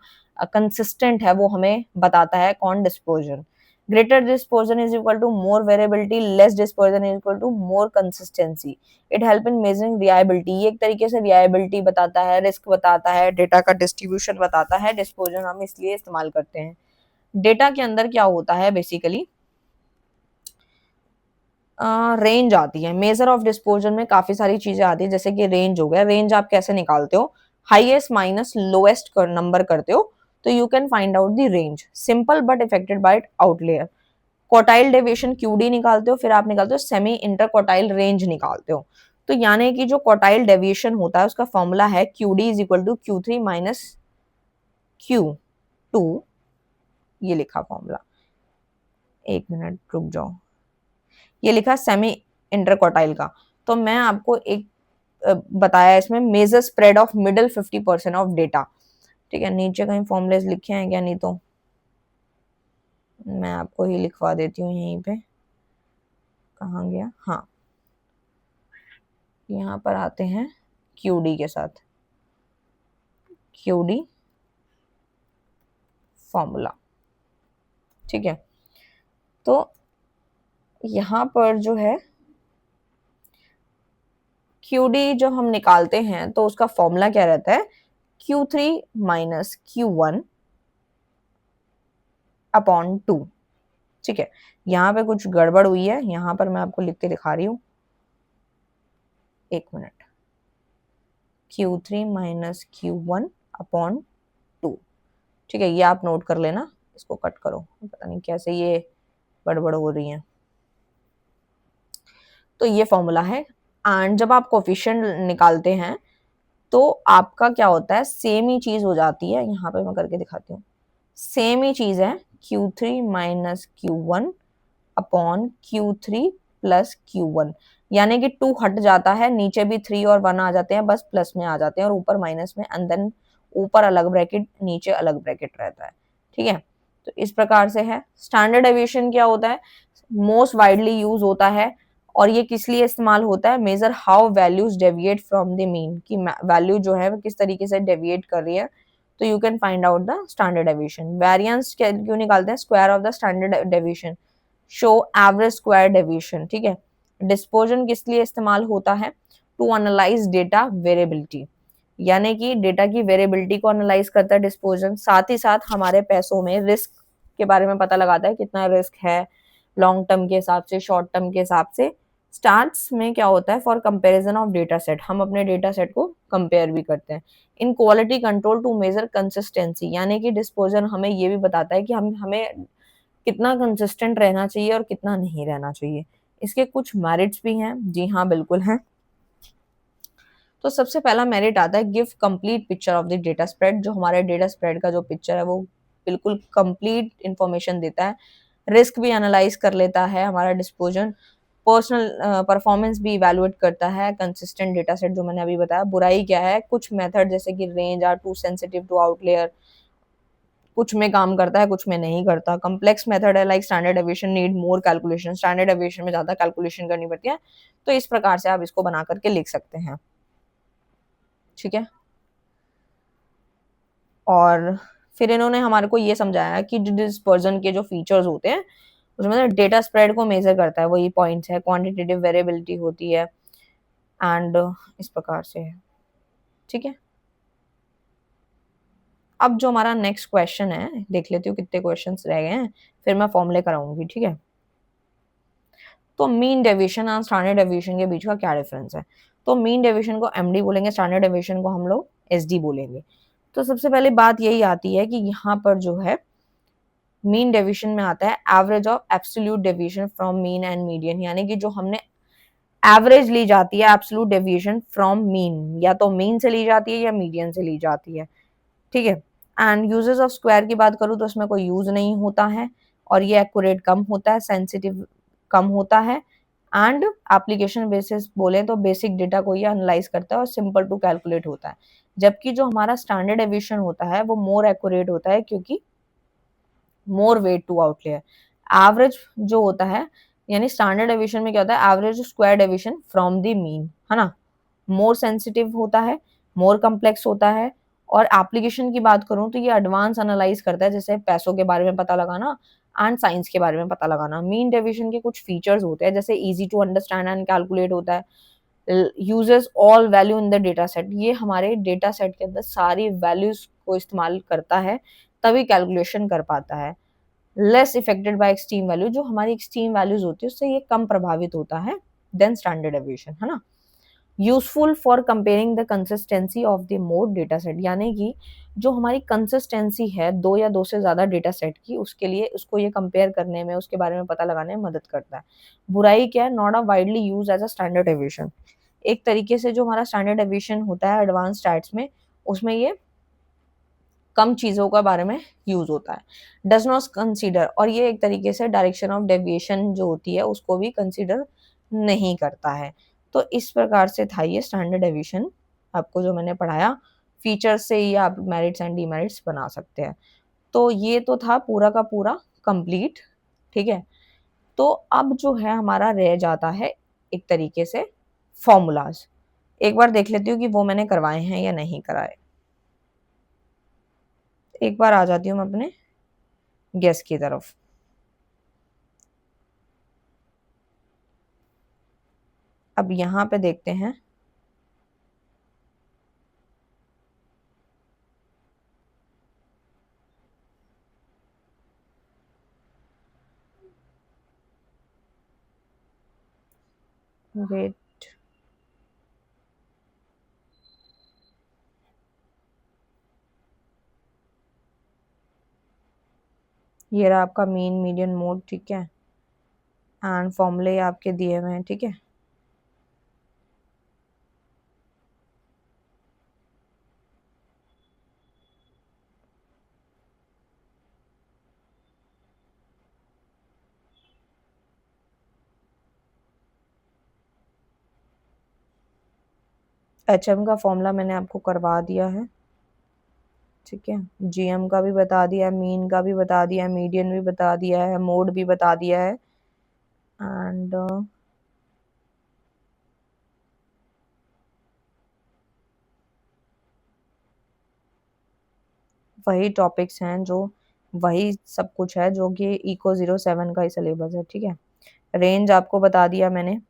कंसिस्टेंट है, वो हमें बताता है कौन dispersion. Greater dispersion is equal to more variability, less dispersion is equal to more consistency. It help in measuring reliability, ये एक तरीके से रिलायबिलिटी बताता है, रिस्क बताता है, डेटा का डिस्ट्रीब्यूशन बताता है। डिस्पर्जन हम इसलिए इस्तेमाल करते हैं। डेटा के अंदर क्या होता है बेसिकली, रेंज आती है। मेजर ऑफ डिस्पोजल में काफी सारी चीजें आती है, जैसे कि रेंज हो गया। रेंज आप कैसे निकालते हो, हाईएस्ट माइनस लोएस्ट नंबर करते हो, तो you can find out the range, simple but affected by outlier. Quartile deviation QD निकालते हो, फिर आप निकालते हो सेमी इंटर क्वार्टाइल रेंज निकालते हो। तो यानी कि जो क्वार्टाइल डेविएशन होता है उसका फॉर्मूला है QD is equal to Q3 minus Q2, ये लिखा फॉर्मूला, एक मिनट रुक जाओ, ये लिखा सेमी इंटर क्वार्टाइल का। तो मैं आपको एक बताया इसमें measure spread of middle 50% of data, ठीक है। नीचे कहीं फॉर्मूलेस लिखे हैं क्या, नहीं तो मैं आपको ही लिखवा देती हूँ यहीं पे, कहाँ गया, हाँ, यहाँ पर आते हैं क्यूडी के साथ, क्यूडी फॉर्मूला, ठीक है। तो यहाँ पर जो है क्यूडी जब हम निकालते हैं तो उसका फॉर्मूला क्या रहता है, Q3 माइनस Q1 अपॉन 2। ठीक है, यहाँ पे कुछ गड़बड़ हुई है, यहाँ पर मैं आपको लिख के दिखा रही हूँ, एक minute. Q3 minus Q1 upon 2। ठीक है, ये आप नोट कर लेना, इसको कट करो, पता नहीं कैसे ये गड़बड़ हो रही है। तो ये फॉर्मूला है। एंड जब आप कोफिशिएंट निकालते हैं तो आपका क्या होता है, सेम ही चीज हो जाती है। यहाँ पे मैं करके दिखाती हूँ, सेम ही चीज है, Q3 minus Q1 upon Q3 plus Q1, यानी कि 2 हट जाता है, नीचे भी 3 और 1 आ जाते हैं, बस प्लस में आ जाते हैं और ऊपर माइनस में, एंड देन ऊपर अलग ब्रैकेट नीचे अलग ब्रैकेट रहता है। ठीक है, तो इस प्रकार से है। स्टैंडर्ड डेविएशन क्या होता है, मोस्ट वाइडली यूज होता है, और ये किस लिए इस्तेमाल होता है, major how values deviate from the mean, कि वैल्यू जो है वो किस तरीके से डेविएट कर रही है, तो you can find out the standard deviation. Variance क्यों निकालते हैं, square of the standard deviation, show average square deviation. ठीक है, डिस्पर्जन किस लिए इस्तेमाल होता है, टू एनालाइज डेटा वेरिएबिलिटी, यानी कि डेटा की वेरिएबिलिटी को एनालाइज करता है डिस्पर्जन, साथ ही साथ हमारे पैसों में रिस्क के बारे में पता लगाता है, कितना रिस्क है लॉन्ग टर्म के हिसाब से, शॉर्ट टर्म के हिसाब से। स्टार्ट्स में क्या होता है, for comparison of data set, हम अपने डेटा सेट को कंपेयर भी करते हैं। In quality control to measure consistency, यानी कि डिस्पोजन हमें ये भी बताता है कि हमें कितना कंसिस्टेंट रहना चाहिए और कितना नहीं रहना चाहिए। इसके कुछ मेरिट्स भी हैं, जी हाँ बिल्कुल हैं। तो सबसे पहला मेरिट आता है, give complete picture of the data spread, जो हमारे डेटा स्प्रेड का जो पिक्चर है वो बिल्कुल कंप्लीट इंफॉर्मेशन देता है। रिस्क भी एनालाइज कर लेता है हमारा डिस्पोजन, पर्सनल परफॉर्मेंस भी इवेलुएट करता है, कंसिस्टेंट डेटा सेट जो मैंने अभी बताया। बुराई क्या है, कुछ मेथड जैसे कि range are too sensitive to outlier, कुछ में काम करता है कुछ में नहीं करता। कॉम्प्लेक्स मेथड है like standard deviation need more calculation, standard deviation में ज्यादा कैलकुलेशन करनी पड़ती है। तो इस प्रकार से आप इसको बना करके लिख सकते हैं। ठीक है, और फिर इन्होंने हमारे को ये समझाया कि डिस्पर्जन के जो फीचर्स होते हैं उसमें डेटा स्प्रेड को मेजर करता है, वही पॉइंट्स है, क्वांटिटेटिव वेरिएबिलिटी होती है, एंड इस प्रकार से है। ठीक है, अब जो हमारा नेक्स्ट क्वेश्चन है, देख लेती हूँ कितने क्वेश्चंस रह गए हैं, फिर मैं फॉर्मूले कराऊंगी। ठीक है, तो मीन डेविएशन और स्टैंडर्ड डेविएशन के बीच का क्या डिफरेंस है। तो मीन डेविएशन को एमडी बोलेंगे, स्टैंडर्ड डेविएशन को हम लोग एसडी बोलेंगे। तो सबसे पहले बात यही आती है कि यहाँ पर जो है मीन डेविएशन में आता है average of absolute deviation from mean and median, यानी कि जो हमने एवरेज ली जाती है एब्सोल्यूट डेविएशन फ्रॉम मीन, या तो मीन से ली जाती है या मीडियन से ली जाती है। ठीक है, एंड यूजेस ऑफ स्क्वायर की बात करूँ तो उसमें कोई यूज नहीं होता है, और ये एक्यूरेट कम होता है, सेंसिटिव कम होता है, एंड एप्लीकेशन बेसिस बोले तो बेसिक डेटा को ये एनालाइज करता है और सिंपल टू कैलकुलेट होता है। जबकि जो हमारा स्टैंडर्ड डेविएशन होता है वो मोर एक्यूरेट होता है, क्योंकि more weight to outlier. Average जो होता है, यानी स्टैंडर्ड डेविएशन में क्या होता है, average square deviation from the mean, है ना, मोर सेंसिटिव होता है, मोर कम्प्लेक्स होता है। और एप्लीकेशन की बात करूं तो ये एडवांस एनालाइज करता है, जैसे पैसों के बारे में पता लगाना एंड साइंस के बारे में पता लगाना। मीन डेविएशन के कुछ फीचर्स होते हैं, जैसे easy to understand and calculate होता है, uses all value in the data set, ये हमारे डेटा सेट के अंदर सारी वैल्यूज को इस्तेमाल करता है तभी कैलकुलेशन कर पाता है। Less affected by extreme value, जो हमारी एक्सट्रीम वैल्यूज होती है उससे ये कम प्रभावित होता है देन स्टैंडर्ड डेविएशन, है ना। Useful for comparing the consistency of the mode data set, यानी कि जो हमारी कंसिस्टेंसी है दो या दो से ज्यादा डेटा सेट की, उसके लिए उसको ये कंपेयर करने में, उसके बारे में पता लगाने में मदद करता है। बुराई क्या है, not a widely use as a standard deviation, एक तरीके से जो हमारा स्टैंडर्ड डेविएशन होता है एडवांस स्टैट्स में, उसमें ये कम चीजों के बारे में यूज होता है। डज नॉट कंसीडर, और ये एक तरीके से डायरेक्शन ऑफ डेविएशन जो होती है उसको भी कंसीडर नहीं करता है। तो इस प्रकार से था ये स्टैंडर्ड डेविएशन, आपको जो मैंने पढ़ाया, फीचर्स से ही आप मेरिट्स एंड डीमेरिट्स बना सकते हैं। तो ये तो था पूरा का पूरा कंप्लीट। ठीक है, तो अब जो है हमारा रह जाता है एक तरीके से फॉर्मूलाज। एक बार देख लेती हूँ कि वो मैंने करवाए हैं या नहीं कराए। एक बार आ जाती हूँ मैं अपने गेस की तरफ। अब यहाँ पे देखते हैं, वेट, ये रहा आपका मीन मीडियन मोड, ठीक है, एंड फॉर्मूले आपके दिए हुए हैं, ठीक है। एचएम का फॉर्मूला मैंने आपको करवा दिया है, ठीक है। जीएम का भी बता दिया है, मीन का भी बता दिया है, मीडियन भी बता दिया है, मोड भी बता दिया है, एंड वही टॉपिक्स हैं जो, वही सब कुछ है जो कि इको 07 का ही सिलेबस है, ठीक है। रेंज आपको बता दिया मैंने,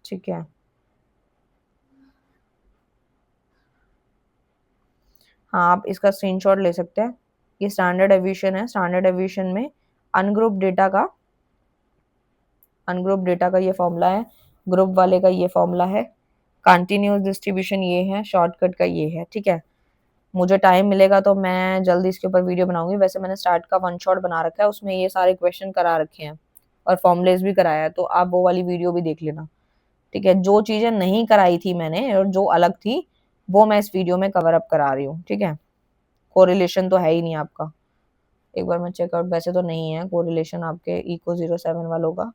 ठीक है। हाँ, आप इसका स्क्रीनशॉट ले सकते हैं। ये स्टैंडर्ड एविएशन है, स्टैंडर्ड एविएशन में अनग्रुप डेटा का, अनग्रुप डेटा का ये फॉर्मूला है, ग्रुप वाले का ये फॉर्मूला है, कंटिन्यूअस डिस्ट्रीब्यूशन ये है, शॉर्टकट का ये है, ठीक है। मुझे टाइम मिलेगा तो मैं जल्दी इसके ऊपर वीडियो बनाऊंगी। वैसे मैंने स्टार्ट का वन शॉट बना रखा है, उसमें ये सारे क्वेश्चन करा रखे हैं और फॉर्मुलेस भी कराया है, तो आप वो वाली वीडियो भी देख लेना, ठीक है। जो चीजें नहीं कराई थी मैंने और जो अलग थी वो मैं इस वीडियो में कवर अप करा रही हूँ, ठीक है। कोरिलेशन तो है ही नहीं आपका, एक बार मैं चेकआउट, वैसे तो नहीं है कोरिलेशन आपके इको 07 वालों का,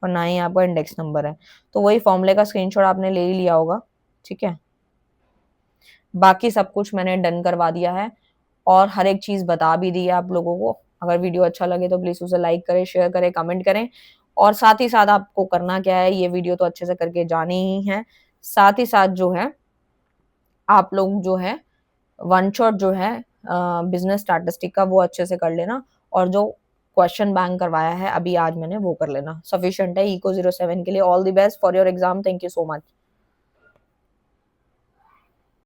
और ना ही आपका इंडेक्स नंबर है। तो वही फॉर्मूले का स्क्रीनशॉट आपने ले ही लिया होगा, ठीक है। बाकी सब कुछ मैंने डन करवा दिया है और हर एक चीज बता भी दी है आप लोगों को। अगर वीडियो अच्छा लगे तो प्लीज उसे लाइक करें, शेयर करें, कमेंट करें। और साथ ही साथ आपको करना क्या है, ये वीडियो तो अच्छे से करके जानी ही है, साथ ही साथ जो है आप लोग जो है वन शॉट जो है बिजनेस स्टैटिस्टिक का वो अच्छे से कर लेना, और जो क्वेश्चन बैंक करवाया है अभी आज मैंने वो कर लेना, सफिशिएंट है इको 07 के लिए। All the best for your exam, thank you so much.